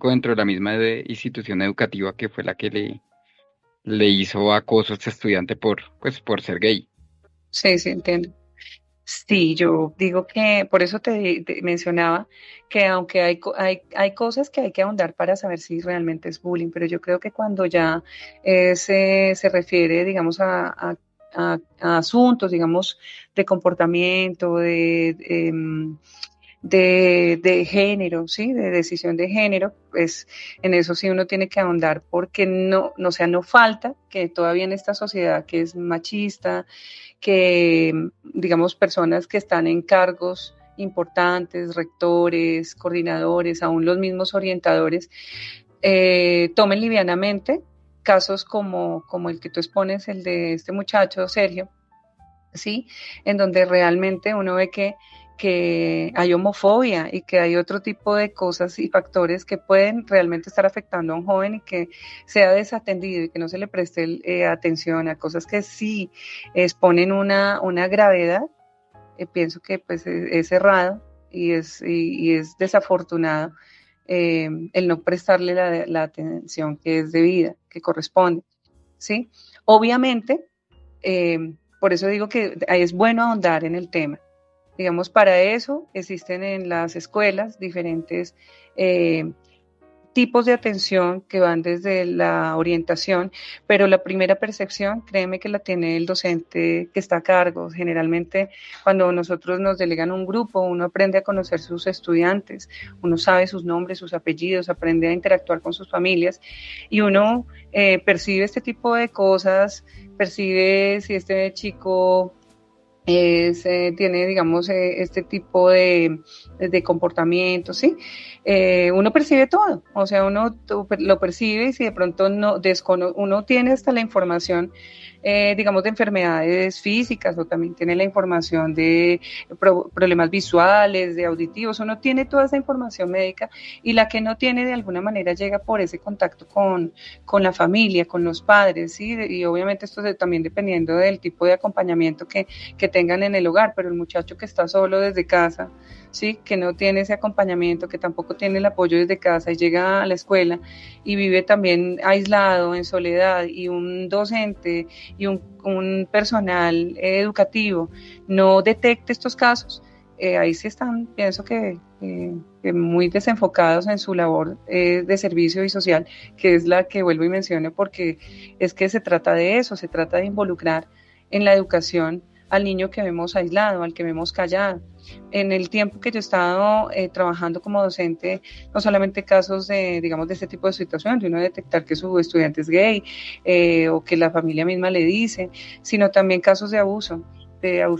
dentro de la misma institución educativa que fue la que le hizo acoso a este estudiante por ser gay. Sí, sí, entiendo. Sí, yo digo que por eso te mencionaba que aunque hay cosas que hay que ahondar para saber si realmente es bullying, pero yo creo que cuando ya se refiere, digamos, a asuntos, digamos, de comportamiento, de género, ¿sí? De decisión de género, pues en eso sí uno tiene que ahondar porque o sea, no falta que todavía en esta sociedad que es machista, que digamos personas que están en cargos importantes, rectores, coordinadores, aún los mismos orientadores, tomen livianamente casos como el que tú expones, el de este muchacho, Sergio, ¿sí? En donde realmente uno ve que hay homofobia y que hay otro tipo de cosas y factores que pueden realmente estar afectando a un joven y que sea desatendido y que no se le preste atención a cosas que sí exponen una gravedad, pienso que pues es errado y es desafortunado el no prestarle la atención que es debida, que corresponde, ¿sí? Obviamente, por eso digo que es bueno ahondar en el tema. Digamos, para eso existen en las escuelas diferentes tipos de atención que van desde la orientación, pero la primera percepción, créeme que la tiene el docente que está a cargo. Generalmente, cuando nosotros nos delegan un grupo, uno aprende a conocer sus estudiantes, uno sabe sus nombres, sus apellidos, aprende a interactuar con sus familias y uno percibe este tipo de cosas, percibe si este chico tiene, digamos, este tipo de comportamiento, ¿sí? Uno percibe todo, o sea, uno lo percibe y si de pronto uno tiene hasta la información, digamos, de enfermedades físicas o también tiene la información de problemas visuales, de auditivos, uno tiene toda esa información médica y la que no tiene de alguna manera llega por ese contacto con la familia, con los padres, ¿sí? Y obviamente esto también dependiendo del tipo de acompañamiento que tengan en el hogar, pero el muchacho que está solo desde casa, ¿sí? Que no tiene ese acompañamiento, que tampoco tiene el apoyo desde casa y llega a la escuela y vive también aislado, en soledad, y un docente y un personal educativo no detecte estos casos, ahí sí están, pienso que muy desenfocados en su labor de servicio y social, que es la que vuelvo y menciono, porque es que se trata de eso, se trata de involucrar en la educación al niño que vemos aislado, al que vemos callado. En el tiempo que yo he estado trabajando como docente, no solamente casos de, digamos, de este tipo de situación, de uno detectar que su estudiante es gay o que la familia misma le dice, sino también casos de abuso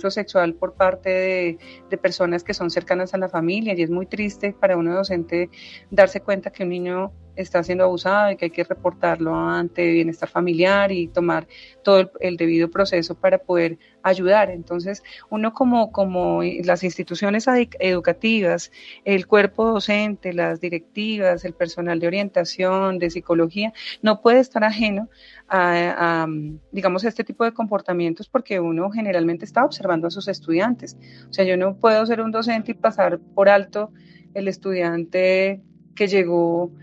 sexual por parte de personas que son cercanas a la familia, y es muy triste para uno docente darse cuenta que un niño está siendo abusado y que hay que reportarlo ante bienestar familiar y tomar todo el debido proceso para poder ayudar. Entonces, uno como las instituciones educativas, el cuerpo docente, las directivas, el personal de orientación, de psicología, no puede estar ajeno digamos, este tipo de comportamientos porque uno generalmente está observando a sus estudiantes. O sea, yo no puedo ser un docente y pasar por alto el estudiante que llegó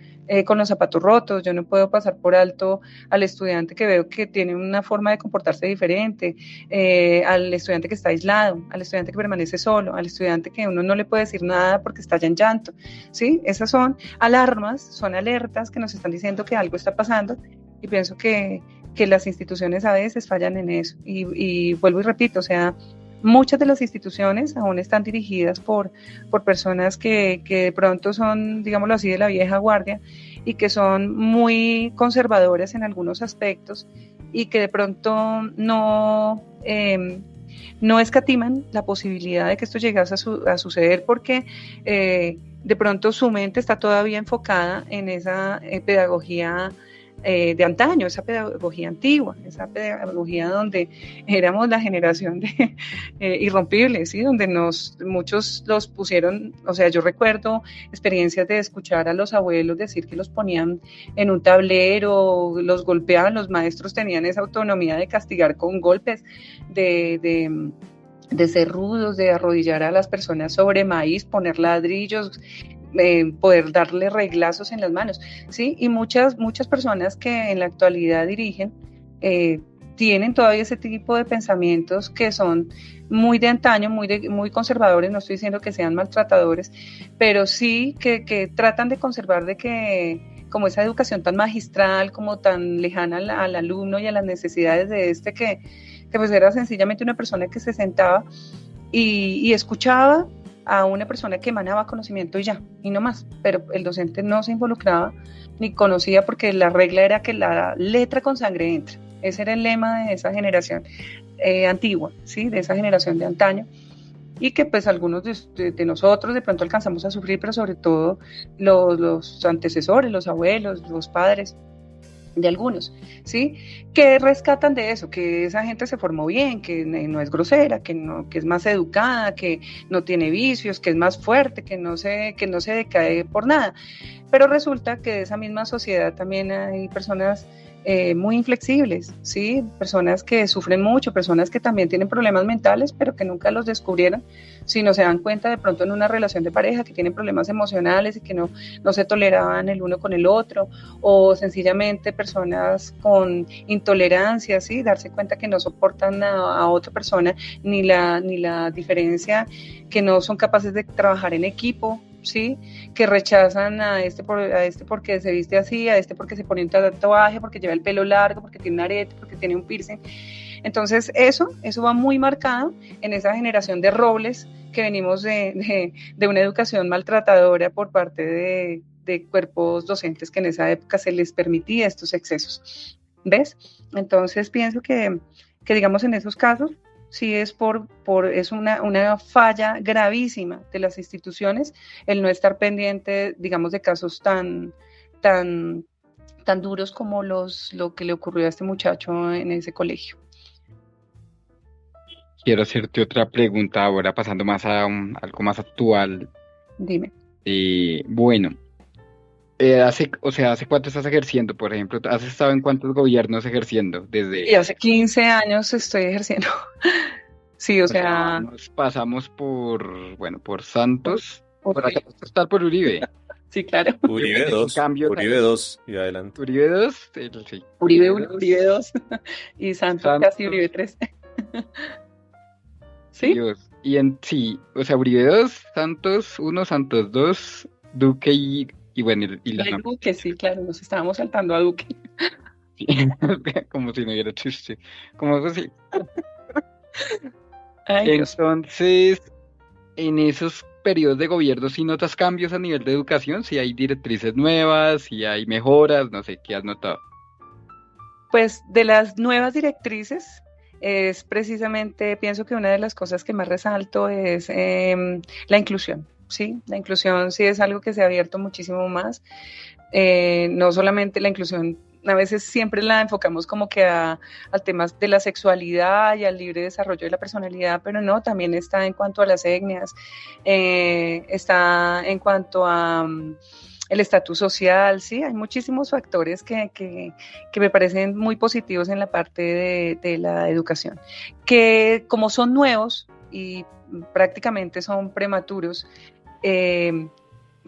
con los zapatos rotos, yo no puedo pasar por alto al estudiante que veo que tiene una forma de comportarse diferente, al estudiante que está aislado, al estudiante que permanece solo, al estudiante que uno no le puede decir nada porque está ya en llanto, ¿sí? Esas son alarmas, son alertas que nos están diciendo que algo está pasando, y pienso que las instituciones a veces fallan en eso, y vuelvo y repito, o sea, muchas de las instituciones aún están dirigidas por personas que de pronto son, digámoslo así, de la vieja guardia, y que son muy conservadoras en algunos aspectos, y que de pronto no escatiman la posibilidad de que esto llegase a suceder, porque de pronto su mente está todavía enfocada en esa pedagogía de antaño, esa pedagogía antigua, esa pedagogía donde éramos la generación de irrompibles, ¿sí? Donde muchos los pusieron, o sea, yo recuerdo experiencias de escuchar a los abuelos decir que los ponían en un tablero, los golpeaban, los maestros tenían esa autonomía de castigar con golpes, de ser rudos, de arrodillar a las personas sobre maíz, poner ladrillos, poder darle reglazos en las manos, ¿sí? Y muchas personas que en la actualidad dirigen tienen todavía ese tipo de pensamientos que son muy de antaño, muy conservadores. No estoy diciendo que sean maltratadores, pero sí que tratan de conservar de que como esa educación tan magistral, como tan lejana al alumno y a las necesidades de que pues era sencillamente una persona que se sentaba y escuchaba a una persona que emanaba conocimiento y no más, pero el docente no se involucraba ni conocía, porque la regla era que la letra con sangre entra. Ese era el lema de esa generación antigua, ¿sí? De esa generación de antaño, y que pues algunos de nosotros de pronto alcanzamos a sufrir, pero sobre todo los antecesores, los abuelos, los padres de algunos, ¿sí? Que rescatan de eso, que esa gente se formó bien, que no es grosera, que es más educada, que no tiene vicios, que es más fuerte, que no se decae por nada. Pero resulta que de esa misma sociedad también hay personas muy inflexibles, ¿sí? Personas que sufren mucho, personas que también tienen problemas mentales, pero que nunca los descubrieron, sino se dan cuenta de pronto en una relación de pareja que tienen problemas emocionales y que no se toleraban el uno con el otro, o sencillamente personas con intolerancia, ¿sí? Darse cuenta que no soportan a otra persona ni la diferencia, que no son capaces de trabajar en equipo, ¿sí? Que rechazan a este porque se viste así, a este porque se pone un tatuaje, porque lleva el pelo largo, porque tiene un arete, porque tiene un piercing. Entonces eso va muy marcado en esa generación de robles que venimos de una educación maltratadora por parte de cuerpos docentes que en esa época se les permitía estos excesos. ¿Ves? Entonces pienso que digamos en esos casos sí es es una falla gravísima de las instituciones el no estar pendiente, digamos, de casos tan duros como lo que le ocurrió a este muchacho en ese colegio. Quiero hacerte otra pregunta ahora, pasando más a algo más actual. Dime. Bueno, ¿hace cuánto estás ejerciendo, por ejemplo? ¿Has estado en cuántos gobiernos ejerciendo? Y hace 15 años estoy ejerciendo. Sí, o sea... Nos pasamos por Santos, por acá estar por Uribe. Sí, claro. Uribe 2, Uribe 2 y adelante. Uribe 2, sí. Uribe 1, Uribe 2 y Santos casi Uribe 3. ¿Sí? Dios. O sea, Uribe 2, Santos 1, Santos 2, Duque y bueno, y la Duque, sí, claro, nos estábamos saltando a Duque. Sí. Como si no hubiera chiste. Como así. Entonces, en esos periodos de gobierno, ¿sí notas cambios a nivel de educación? ¿Si hay directrices nuevas? ¿Si hay mejoras? No sé, ¿qué has notado? Pues de las nuevas directrices es precisamente, pienso que una de las cosas que más resalto es la inclusión, ¿sí? La inclusión sí es algo que se ha abierto muchísimo más. No solamente la inclusión, a veces siempre la enfocamos como que al tema de la sexualidad y al libre desarrollo de la personalidad, pero no, también está en cuanto a las etnias, está en cuanto a el estatus social, sí, hay muchísimos factores que me parecen muy positivos en la parte de la educación, que como son nuevos y prácticamente son prematuros,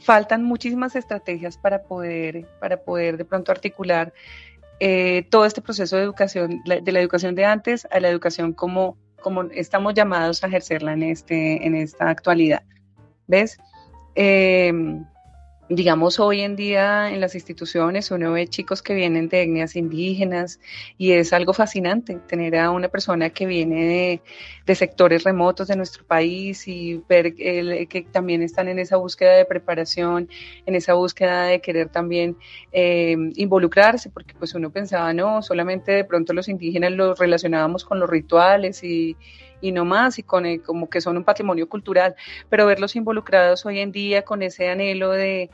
faltan muchísimas estrategias para poder de pronto articular todo este proceso de educación, de la educación de antes a la educación como estamos llamados a ejercerla en esta actualidad. ¿Ves? Digamos, hoy en día en las instituciones uno ve chicos que vienen de etnias indígenas y es algo fascinante tener a una persona que viene de sectores remotos de nuestro país y ver que también están en esa búsqueda de preparación, en esa búsqueda de querer también involucrarse, porque pues uno pensaba, no, solamente de pronto los indígenas los relacionábamos con los rituales y no más, y con como que son un patrimonio cultural, pero verlos involucrados hoy en día con ese anhelo de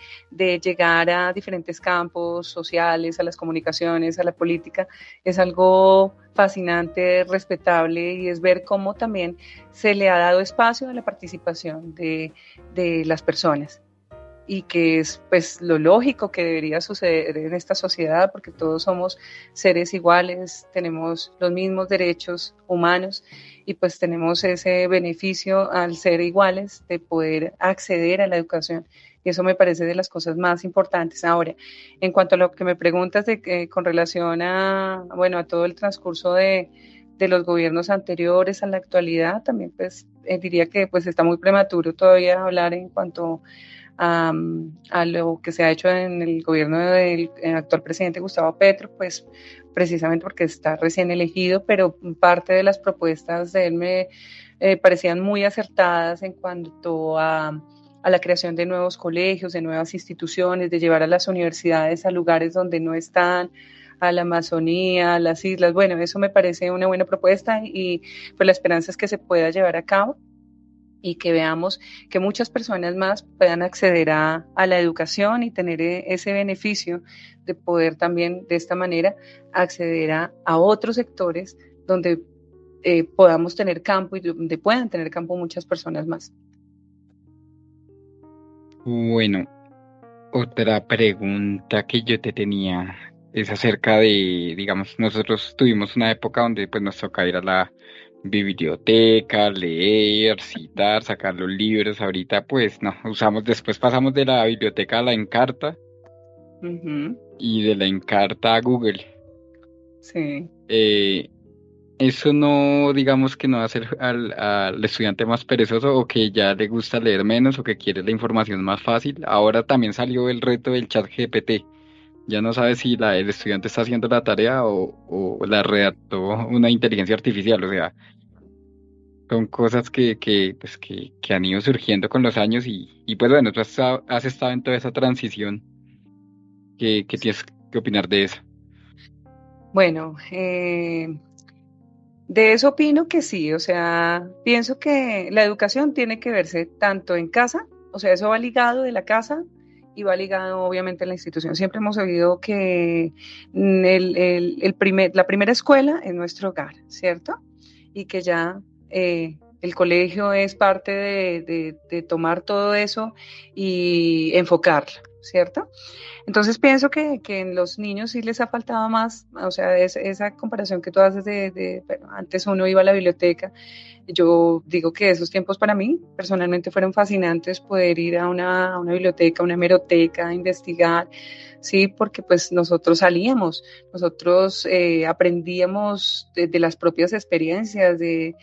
llegar a diferentes campos sociales, a las comunicaciones, a la política, es algo fascinante, respetable, y es ver cómo también se le ha dado espacio a la participación de las personas, y que es pues lo lógico que debería suceder en esta sociedad, porque todos somos seres iguales, tenemos los mismos derechos humanos y pues tenemos ese beneficio al ser iguales de poder acceder a la educación, y eso me parece de las cosas más importantes. Ahora, en cuanto a lo que me preguntas con relación a, bueno, a todo el transcurso de los gobiernos anteriores a la actualidad, también pues diría que pues está muy prematuro todavía hablar en cuanto a lo que se ha hecho en el gobierno del actual presidente Gustavo Petro, pues precisamente porque está recién elegido, pero parte de las propuestas de él me parecían muy acertadas en cuanto a la creación de nuevos colegios, de nuevas instituciones, de llevar a las universidades a lugares donde no están, a la Amazonía, a las islas. Bueno, eso me parece una buena propuesta, y pues la esperanza es que se pueda llevar a cabo y que veamos que muchas personas más puedan acceder a la educación y tener ese beneficio de poder también de esta manera acceder a otros sectores donde podamos tener campo y donde puedan tener campo muchas personas más. Bueno, otra pregunta que yo te tenía es acerca de, digamos, nosotros tuvimos una época donde pues nos tocaba ir a la biblioteca, leer, citar, sacar los libros. Ahorita pues no, después pasamos de la biblioteca a la Encarta y de la Encarta a Google. Sí. Eso no, digamos que no va a hacer al estudiante más perezoso o que ya le gusta leer menos o que quiere la información más fácil. Ahora también salió el reto del chat GPT. Ya no sabe si el estudiante está haciendo la tarea o la redactó una inteligencia artificial. O sea, son cosas que han ido surgiendo con los años y pues bueno, tú has estado en toda esa transición. ¿Qué tienes que opinar de eso? Bueno, de eso opino que sí, o sea, pienso que la educación tiene que verse tanto en casa, o sea, eso va ligado de la casa y va ligado obviamente a la institución. Siempre hemos sabido que la primera escuela es nuestro hogar, ¿cierto? Y que ya el colegio es parte de tomar todo eso y enfocarlo, ¿cierto? Entonces pienso que en los niños sí les ha faltado más, o sea, esa comparación que tú haces bueno, antes uno iba a la biblioteca. Yo digo que esos tiempos para mí personalmente fueron fascinantes, poder ir a una biblioteca, una hemeroteca, investigar, sí, porque pues nosotros salíamos, nosotros aprendíamos de las propias experiencias, de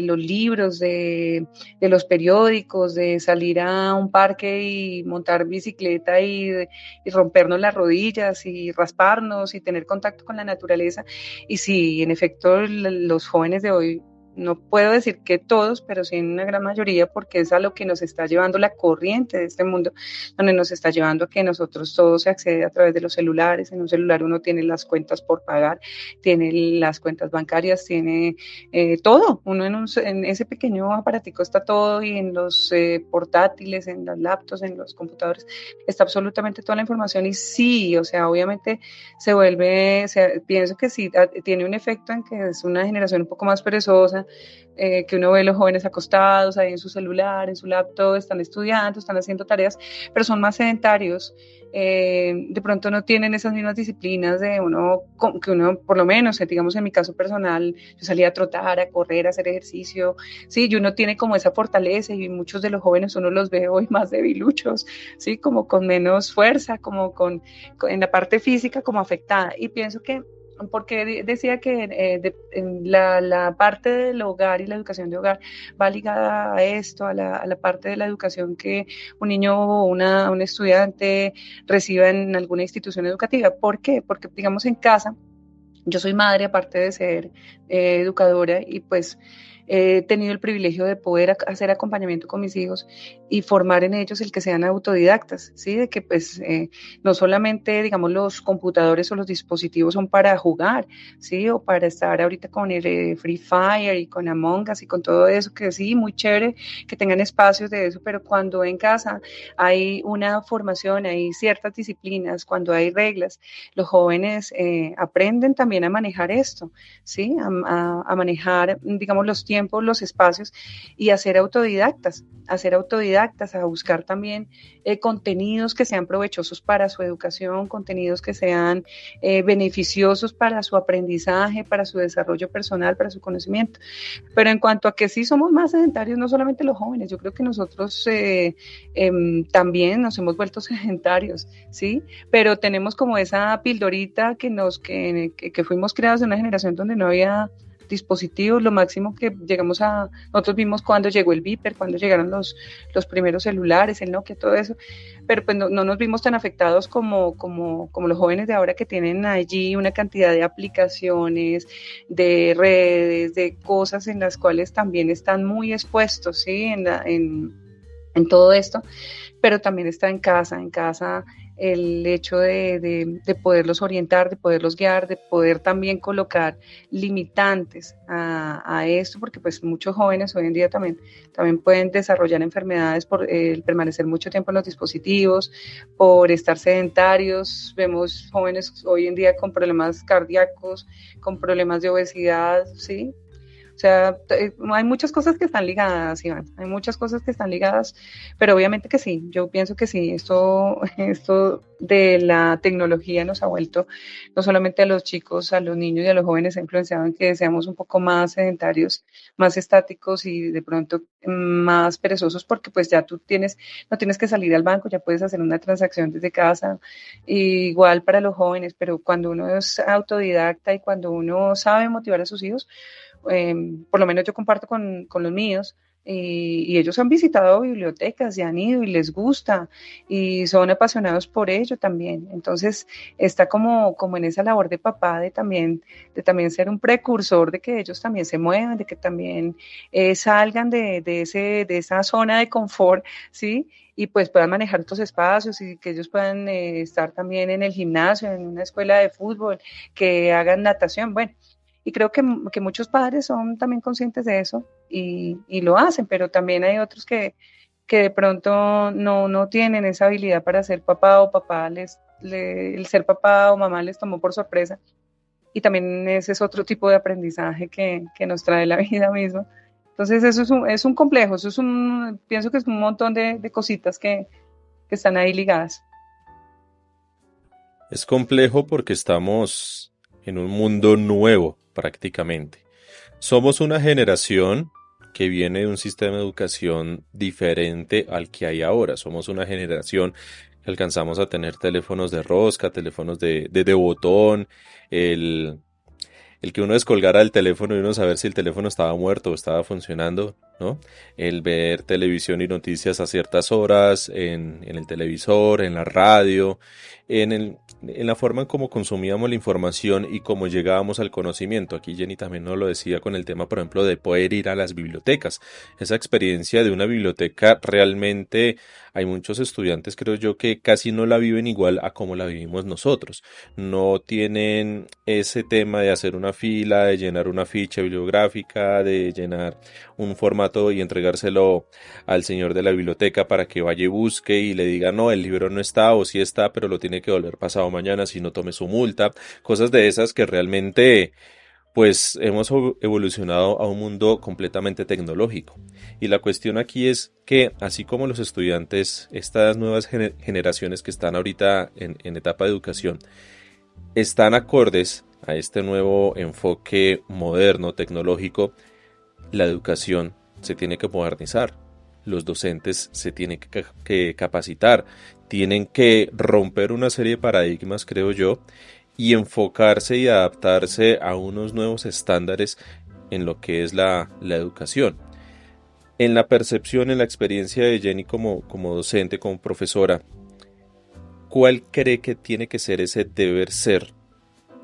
los libros, de los periódicos, de salir a un parque y montar bicicleta y rompernos las rodillas y rasparnos y tener contacto con la naturaleza. Y sí, en efecto, los jóvenes de hoy, no puedo decir que todos, pero sí en una gran mayoría, porque es a lo que nos está llevando la corriente de este mundo, donde nos está llevando a que nosotros todo se accede a través de los celulares. En un celular uno tiene las cuentas por pagar, tiene las cuentas bancarias, tiene todo. Uno en ese pequeño aparatico está todo, y en los portátiles, en las laptops, en los computadores, está absolutamente toda la información. Y sí, o sea, obviamente pienso que sí, tiene un efecto en que es una generación un poco más perezosa, día, que uno ve los jóvenes acostados ahí en su celular, en su laptop, están estudiando, están haciendo tareas, pero son más sedentarios. De pronto no tienen esas mismas disciplinas de uno, que uno, por lo menos, digamos en mi caso personal, yo salía a trotar, a correr, a hacer ejercicio, sí, y uno tiene como esa fortaleza, y muchos de los jóvenes uno los ve hoy más debiluchos, sí, como con menos fuerza, como en la parte física como afectada, y pienso que porque decía que la parte del hogar y la educación de hogar va ligada a esto, a la parte de la educación que un niño o un estudiante reciba en alguna institución educativa. ¿Por qué? Porque, digamos, en casa, yo soy madre, aparte de ser educadora, y pues he tenido el privilegio de poder hacer acompañamiento con mis hijos y formar en ellos el que sean autodidactas, ¿sí? De que pues no solamente, digamos, los computadores o los dispositivos son para jugar, ¿sí? O para estar ahorita con el Free Fire y con Among Us y con todo eso, que sí, muy chévere, que tengan espacios de eso, pero cuando en casa hay una formación, hay ciertas disciplinas, cuando hay reglas, los jóvenes aprenden también a manejar esto, ¿sí? A manejar, digamos, los tiempos, los espacios, y a ser autodidactas, a buscar también contenidos que sean provechosos para su educación, contenidos que sean beneficiosos para su aprendizaje, para su desarrollo personal, para su conocimiento. Pero en cuanto a que sí somos más sedentarios, no solamente los jóvenes, yo creo que nosotros también nos hemos vuelto sedentarios, ¿sí? Pero tenemos como esa pildorita que fuimos creados en una generación donde no había dispositivos. Lo máximo que nosotros vimos cuando llegó el Viper, cuando llegaron los primeros celulares, el Nokia, todo eso, pero pues no nos vimos tan afectados como los jóvenes de ahora, que tienen allí una cantidad de aplicaciones, de redes, de cosas en las cuales también están muy expuestos, ¿sí? En todo esto, pero también está en casa el hecho de poderlos orientar, de poderlos guiar, de poder también colocar limitantes a esto, porque pues muchos jóvenes hoy en día también pueden desarrollar enfermedades por permanecer mucho tiempo en los dispositivos, por estar sedentarios. Vemos jóvenes hoy en día con problemas cardíacos, con problemas de obesidad, ¿sí? O sea, hay muchas cosas que están ligadas, Iván, hay muchas cosas que están ligadas, pero obviamente que sí, yo pienso que sí, esto de la tecnología nos ha vuelto no solamente a los chicos, a los niños y a los jóvenes, ha influenciado en que seamos un poco más sedentarios, más estáticos y de pronto más perezosos, porque pues ya no tienes que salir al banco, ya puedes hacer una transacción desde casa, igual para los jóvenes, pero cuando uno es autodidacta y cuando uno sabe motivar a sus hijos, por lo menos yo comparto con los míos, y ellos han visitado bibliotecas y han ido y les gusta y son apasionados por ello también. Entonces está como en esa labor de papá de también ser un precursor de que ellos también se muevan, de que también salgan de esa zona de confort, ¿sí? Y pues puedan manejar estos espacios, y que ellos puedan estar también en el gimnasio, en una escuela de fútbol, que hagan natación, bueno. Y creo que muchos padres son también conscientes de eso y lo hacen, pero también hay otros que de pronto no tienen esa habilidad para ser papá, o el ser papá o mamá les tomó por sorpresa. Y también ese es otro tipo de aprendizaje que nos trae la vida misma. Entonces eso es un complejo, pienso que es un montón de cositas que están ahí ligadas. Es complejo porque estamos en un mundo nuevo prácticamente. Somos una generación que viene de un sistema de educación diferente al que hay ahora. Somos una generación que alcanzamos a tener teléfonos de rosca, teléfonos de botón, el que uno descolgara el teléfono y uno saber si el teléfono estaba muerto o estaba funcionando, ¿no? El ver televisión y noticias a ciertas horas en el televisor, en la radio, en la forma en cómo consumíamos la información y cómo llegábamos al conocimiento. Aquí Jenny también nos lo decía con el tema, por ejemplo, de poder ir a las bibliotecas. Esa experiencia de una biblioteca, realmente hay muchos estudiantes, creo yo, que casi no la viven igual a como la vivimos nosotros. No tienen ese tema de hacer una fila, de llenar una ficha bibliográfica, de llenar un formato y entregárselo al señor de la biblioteca para que vaya y busque y le diga, no, el libro no está, o sí está, pero lo tiene que volver pasado mañana si no tome su multa. Cosas de esas que realmente pues hemos evolucionado a un mundo completamente tecnológico. Y la cuestión aquí es que, así como los estudiantes, estas nuevas generaciones que están ahorita en etapa de educación, están acordes a este nuevo enfoque moderno, tecnológico, la educación se tiene que modernizar. Los docentes se tienen que capacitar, tienen que romper una serie de paradigmas, creo yo, y enfocarse y adaptarse a unos nuevos estándares en lo que es la educación. En la percepción, en la experiencia de Jenny como docente, como profesora, ¿cuál cree que tiene que ser ese deber ser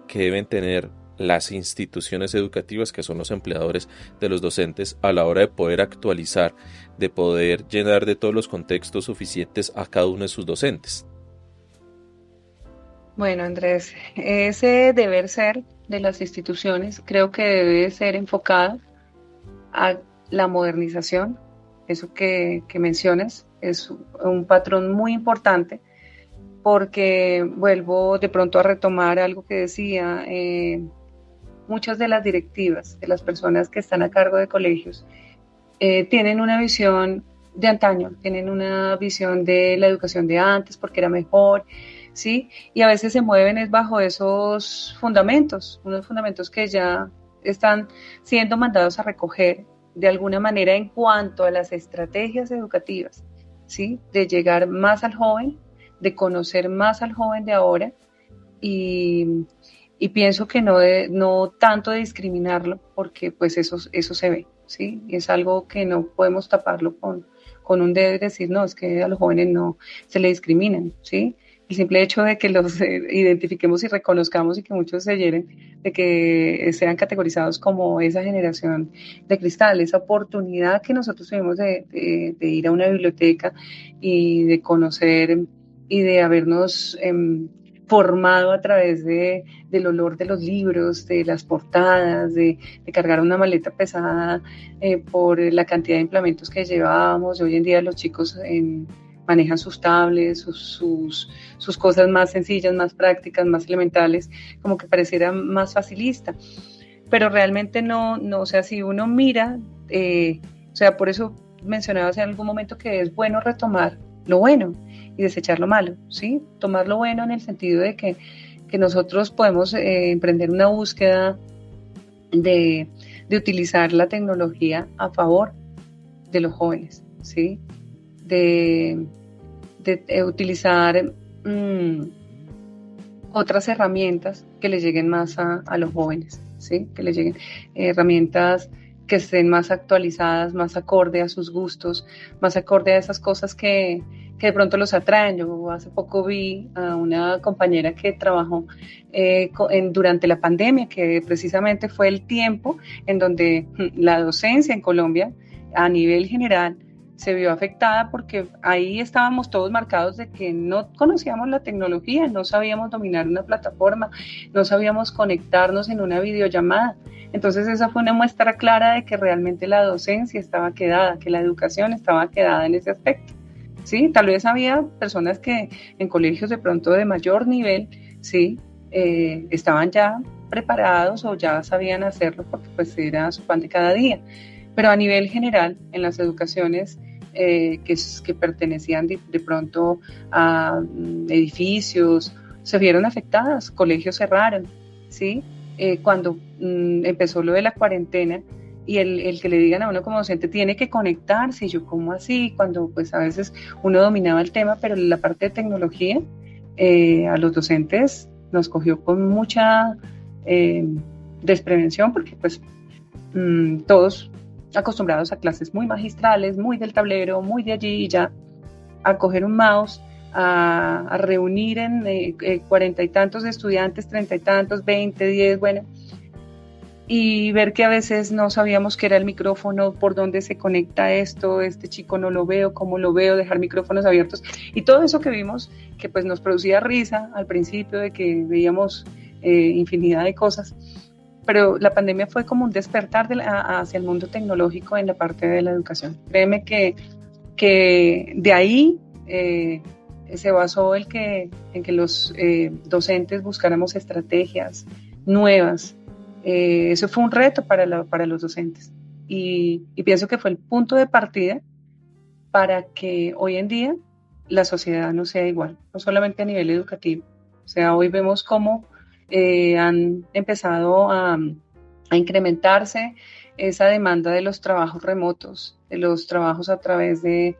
que deben tener las instituciones educativas, que son los empleadores de los docentes, a la hora de poder actualizar, de poder llenar de todos los contextos suficientes a cada uno de sus docentes? Bueno, Andrés, ese deber ser de las instituciones creo que debe ser enfocado a la modernización. Eso que mencionas es un patrón muy importante porque vuelvo de pronto a retomar algo que decía, muchas de las directivas, de las personas que están a cargo de colegios, tienen una visión de antaño, tienen una visión de la educación de antes porque era mejor, ¿sí? Y a veces se mueven es bajo esos fundamentos, unos fundamentos que ya están siendo mandados a recoger de alguna manera en cuanto a las estrategias educativas, ¿sí? De llegar más al joven, de conocer más al joven de ahora y, y pienso que no tanto de discriminarlo porque pues eso se ve, ¿sí? Y es algo que no podemos taparlo con un dedo y decir, no, es que a los jóvenes no se le discriminan, ¿sí? El simple hecho de que los identifiquemos y reconozcamos y que muchos se hieren de que sean categorizados como esa generación de cristal, esa oportunidad que nosotros tuvimos de ir a una biblioteca y de conocer y de habernos formado a través del olor de los libros, de las portadas, de cargar una maleta pesada por la cantidad de implementos que llevábamos. Hoy en día los chicos manejan sus tablets, sus cosas más sencillas, más prácticas, más elementales, como que pareciera más facilista. Pero realmente no, o sea, si uno mira, o sea, por eso mencionaba en algún momento que es bueno retomar lo bueno y desechar lo malo, ¿sí? Tomar lo bueno en el sentido de que nosotros podemos emprender una búsqueda de utilizar la tecnología a favor de los jóvenes, ¿sí? De utilizar otras herramientas que les lleguen más a los jóvenes, ¿sí? Que les lleguen herramientas que estén más actualizadas, más acorde a sus gustos, más acorde a esas cosas que de pronto los atraen. Yo hace poco vi a una compañera que trabajó durante la pandemia, que precisamente fue el tiempo en donde la docencia en Colombia, a nivel general, se vio afectada porque ahí estábamos todos marcados de que no conocíamos la tecnología, no sabíamos dominar una plataforma, no sabíamos conectarnos en una videollamada. Entonces esa fue una muestra clara de que realmente la docencia estaba quedada, que la educación estaba quedada en ese aspecto. Sí, tal vez había personas que en colegios de pronto de mayor nivel, sí, estaban ya preparados o ya sabían hacerlo porque pues era su pan de cada día. Pero a nivel general, en las educaciones que pertenecían de pronto a edificios, se vieron afectadas, colegios cerraron, ¿sí? Cuando empezó lo de la cuarentena y el que le digan a uno como docente tiene que conectarse, y yo, ¿cómo así? Cuando pues a veces uno dominaba el tema, pero la parte de tecnología a los docentes nos cogió con mucha desprevención porque pues todos acostumbrados a clases muy magistrales, muy del tablero, muy de allí y ya, a coger un mouse, a reunir en 40 y tantos estudiantes, 30 y tantos, 20, 10, bueno, y ver que a veces no sabíamos qué era el micrófono, por dónde se conecta esto, este chico no lo veo, cómo lo veo, dejar micrófonos abiertos, y todo eso que vimos, que pues nos producía risa al principio de que veíamos infinidad de cosas, pero la pandemia fue como un despertar hacia el mundo tecnológico en la parte de la educación. Créeme que de ahí se basó en que los docentes buscáramos estrategias nuevas Eso fue un reto para los docentes y pienso que fue el punto de partida para que hoy en día la sociedad no sea igual, no solamente a nivel educativo. O sea, hoy vemos cómo han empezado a incrementarse esa demanda de los trabajos remotos, de los trabajos a través del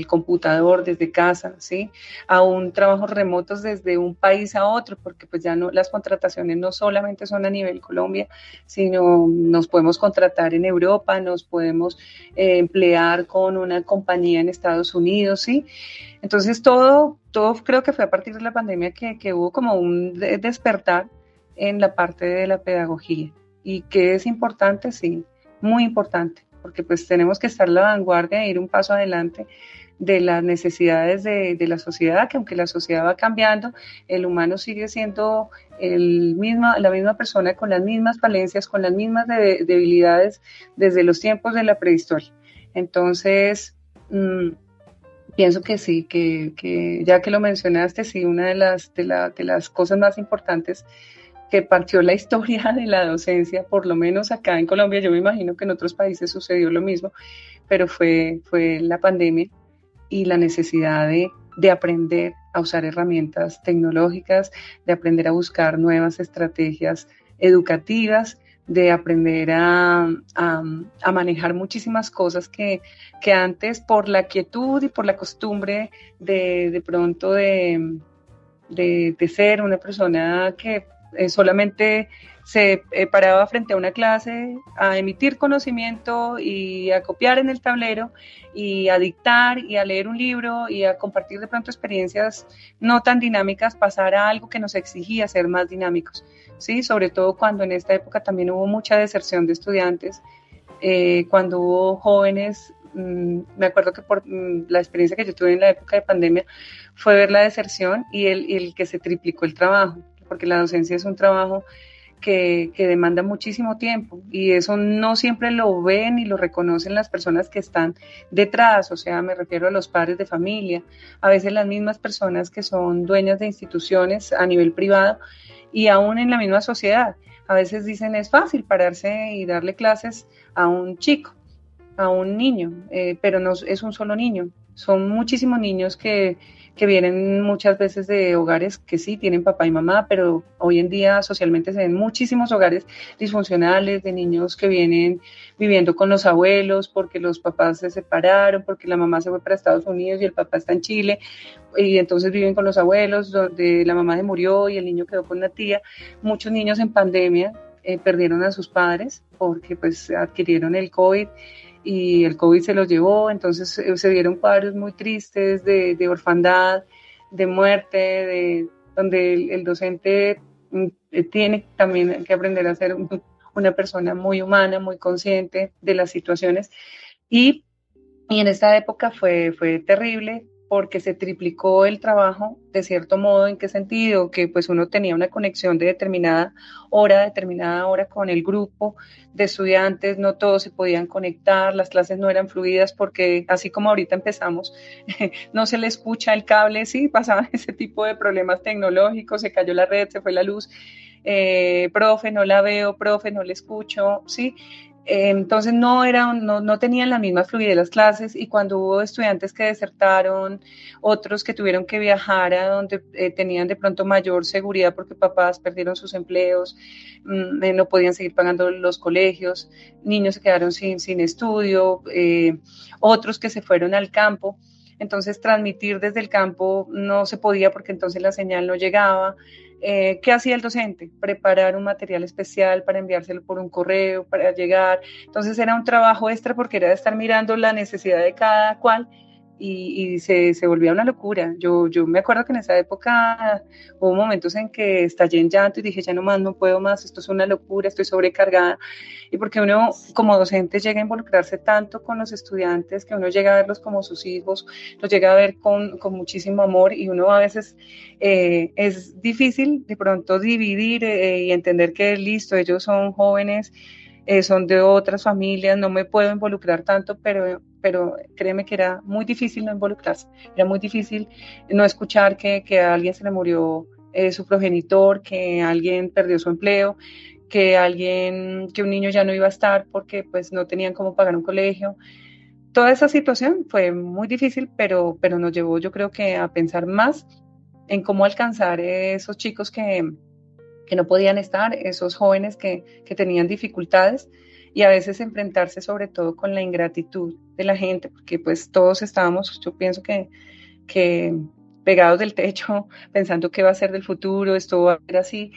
computador, desde casa, ¿sí? Aún trabajos remotos desde un país a otro, porque pues ya no, las contrataciones no solamente son a nivel Colombia, sino nos podemos contratar en Europa, nos podemos emplear con una compañía en Estados Unidos, ¿sí? Entonces todo creo que fue a partir de la pandemia que hubo como un despertar en la parte de la pedagogía. ¿Y que es importante? Sí, muy importante, porque pues tenemos que estar a la vanguardia e ir un paso adelante de las necesidades de la sociedad, que aunque la sociedad va cambiando, el humano sigue siendo la misma persona con las mismas falencias, con las mismas debilidades desde los tiempos de la prehistoria. Entonces, pienso que sí, que ya que lo mencionaste, sí, una de las cosas más importantes que partió la historia de la docencia, por lo menos acá en Colombia, yo me imagino que en otros países sucedió lo mismo, pero fue la pandemia y la necesidad de aprender a usar herramientas tecnológicas, de aprender a buscar nuevas estrategias educativas, de aprender a manejar muchísimas cosas que antes por la quietud y por la costumbre de pronto de ser una persona que solamente se paraba frente a una clase a emitir conocimiento y a copiar en el tablero y a dictar y a leer un libro y a compartir de pronto experiencias no tan dinámicas, pasar a algo que nos exigía ser más dinámicos, ¿sí? Sobre todo cuando en esta época también hubo mucha deserción de estudiantes, cuando hubo jóvenes, me acuerdo que por la experiencia que yo tuve en la época de pandemia fue ver la deserción y el que se triplicó el trabajo, porque la docencia es un trabajo que demanda muchísimo tiempo y eso no siempre lo ven y lo reconocen las personas que están detrás, o sea, me refiero a los padres de familia, a veces las mismas personas que son dueñas de instituciones a nivel privado y aún en la misma sociedad. A veces dicen es fácil pararse y darle clases a un chico, a un niño, pero no es un solo niño, son muchísimos niños que vienen muchas veces de hogares que sí tienen papá y mamá, pero hoy en día socialmente se ven muchísimos hogares disfuncionales de niños que vienen viviendo con los abuelos porque los papás se separaron, porque la mamá se fue para Estados Unidos y el papá está en Chile, y entonces viven con los abuelos, donde la mamá se murió y el niño quedó con la tía. Muchos niños en pandemia perdieron a sus padres porque pues adquirieron el COVID y el COVID se los llevó, entonces se dieron cuadros muy tristes de orfandad, de muerte, donde el docente tiene también que aprender a ser una persona muy humana, muy consciente de las situaciones y en esta época fue terrible porque se triplicó el trabajo, de cierto modo. ¿En qué sentido? Que pues uno tenía una conexión de determinada hora con el grupo de estudiantes, no todos se podían conectar, las clases no eran fluidas porque así como ahorita empezamos, no se le escucha el cable, sí, pasaban ese tipo de problemas tecnológicos, se cayó la red, se fue la luz, profe, no la veo, profe, no le escucho, sí. Entonces no tenían la misma fluidez las clases y cuando hubo estudiantes que desertaron, otros que tuvieron que viajar a donde tenían de pronto mayor seguridad porque papás perdieron sus empleos, no podían seguir pagando los colegios, niños se quedaron sin estudio, otros que se fueron al campo. Entonces transmitir desde el campo no se podía porque entonces la señal no llegaba. ¿Qué hacía el docente? Preparar un material especial para enviárselo por un correo, para llegar. Entonces era un trabajo extra porque era de estar mirando la necesidad de cada cual y se volvía una locura. Yo me acuerdo que en esa época hubo momentos en que estallé en llanto y dije, ya no más, no puedo más, esto es una locura, estoy sobrecargada. Y porque uno como docente llega a involucrarse tanto con los estudiantes que uno llega a verlos como sus hijos, los llega a ver con muchísimo amor y uno a veces es difícil de pronto dividir y entender que listo, ellos son jóvenes, son de otras familias, no me puedo involucrar tanto, pero créeme que era muy difícil no involucrarse, era muy difícil no escuchar que a alguien se le murió su progenitor, que alguien perdió su empleo, que un niño ya no iba a estar porque pues no tenían cómo pagar un colegio. Toda esa situación fue muy difícil, pero nos llevó, yo creo que a pensar más en cómo alcanzar esos chicos que no podían estar, esos jóvenes que tenían dificultades, y a veces enfrentarse sobre todo con la ingratitud de la gente, porque pues todos estábamos, yo pienso que pegados del techo, pensando qué va a ser del futuro, esto va a ser así,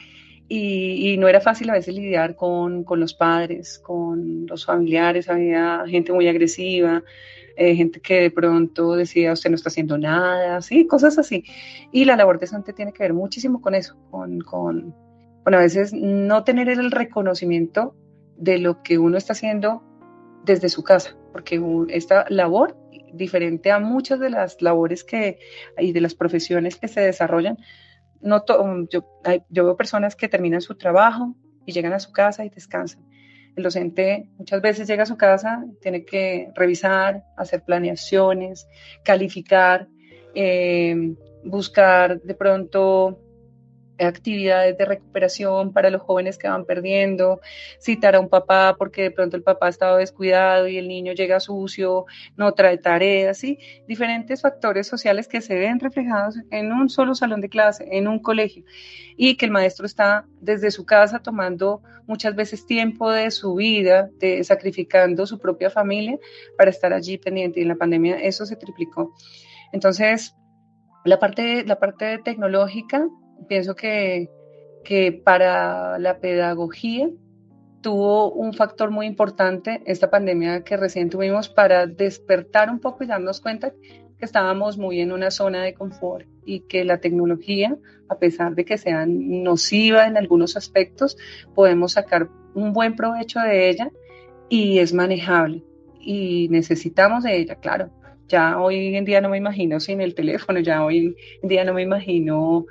y no era fácil a veces lidiar con los padres, con los familiares. Había gente muy agresiva, gente que de pronto decía usted no está haciendo nada, sí, cosas así. Y la labor docente tiene que ver muchísimo con eso, con a veces no tener el reconocimiento de lo que uno está haciendo desde su casa, porque esta labor, diferente a muchas de las labores y de las profesiones que se desarrollan, yo veo personas que terminan su trabajo y llegan a su casa y descansan. El docente muchas veces llega a su casa, tiene que revisar, hacer planeaciones, calificar, buscar de pronto actividades de recuperación para los jóvenes que van perdiendo, citar a un papá porque de pronto el papá ha estado descuidado y el niño llega sucio, no trae tareas, ¿sí? Diferentes factores sociales que se ven reflejados en un solo salón de clase, en un colegio, y que el maestro está desde su casa tomando muchas veces tiempo de su vida, sacrificando su propia familia para estar allí pendiente, y en la pandemia eso se triplicó. Entonces, la parte tecnológica, pienso que para la pedagogía tuvo un factor muy importante esta pandemia que recién tuvimos, para despertar un poco y darnos cuenta que estábamos muy en una zona de confort, y que la tecnología, a pesar de que sea nociva en algunos aspectos, podemos sacar un buen provecho de ella y es manejable y necesitamos de ella, claro. Ya hoy en día no me imagino sin el teléfono, ya hoy en día no me imagino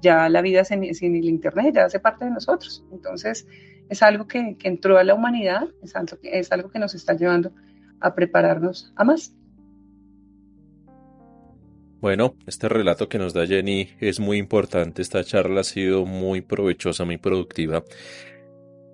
ya la vida sin el internet, ya hace parte de nosotros. Entonces es algo que entró a la humanidad, es algo que nos está llevando a prepararnos a más. Bueno, este relato que nos da Jenny es muy importante. Esta charla ha sido muy provechosa, muy productiva.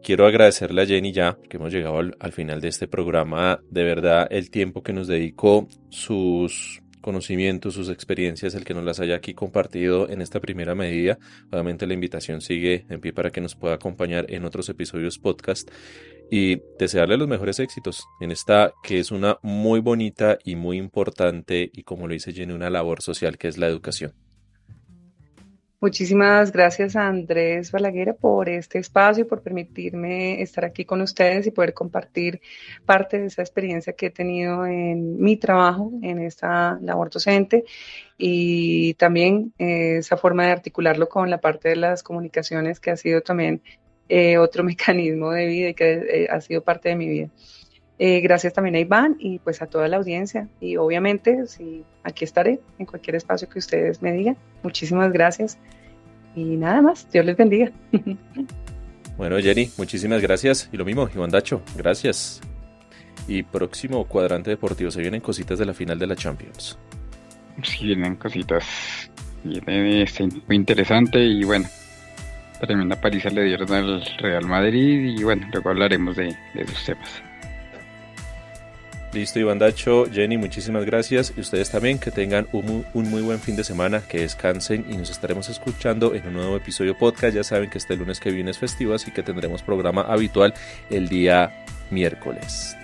Quiero agradecerle a Jenny ya que hemos llegado al final de este programa. De verdad, el tiempo que nos dedicó, sus conocimientos, sus experiencias, el que nos las haya aquí compartido en esta primera medida. Obviamente la invitación sigue en pie para que nos pueda acompañar en otros episodios podcast, y desearle los mejores éxitos en esta que es una muy bonita y muy importante, y como lo dice Jenny, una labor social que es la educación. Muchísimas gracias a Andrés Balaguer por este espacio, por permitirme estar aquí con ustedes y poder compartir parte de esa experiencia que he tenido en mi trabajo, en esta labor docente, y también esa forma de articularlo con la parte de las comunicaciones, que ha sido también otro mecanismo de vida y que ha sido parte de mi vida. Gracias también a Iván y pues a toda la audiencia, y obviamente sí, aquí estaré en cualquier espacio que ustedes me digan. Muchísimas gracias y nada más, Dios les bendiga. Bueno, Jenny, muchísimas gracias, y lo mismo, Iván Dacho, gracias. Y próximo Cuadrante Deportivo, se vienen cositas de la final de la Champions. Sí, vienen cositas, viene muy interesante, y bueno, tremenda paliza le dieron al Real Madrid, y bueno, luego hablaremos de esos temas. Listo, Iván Dacho, Jenny, muchísimas gracias, y ustedes también, que tengan un muy buen fin de semana, que descansen, y nos estaremos escuchando en un nuevo episodio podcast. Ya saben que este lunes que viene es festivo, así que tendremos programa habitual el día miércoles.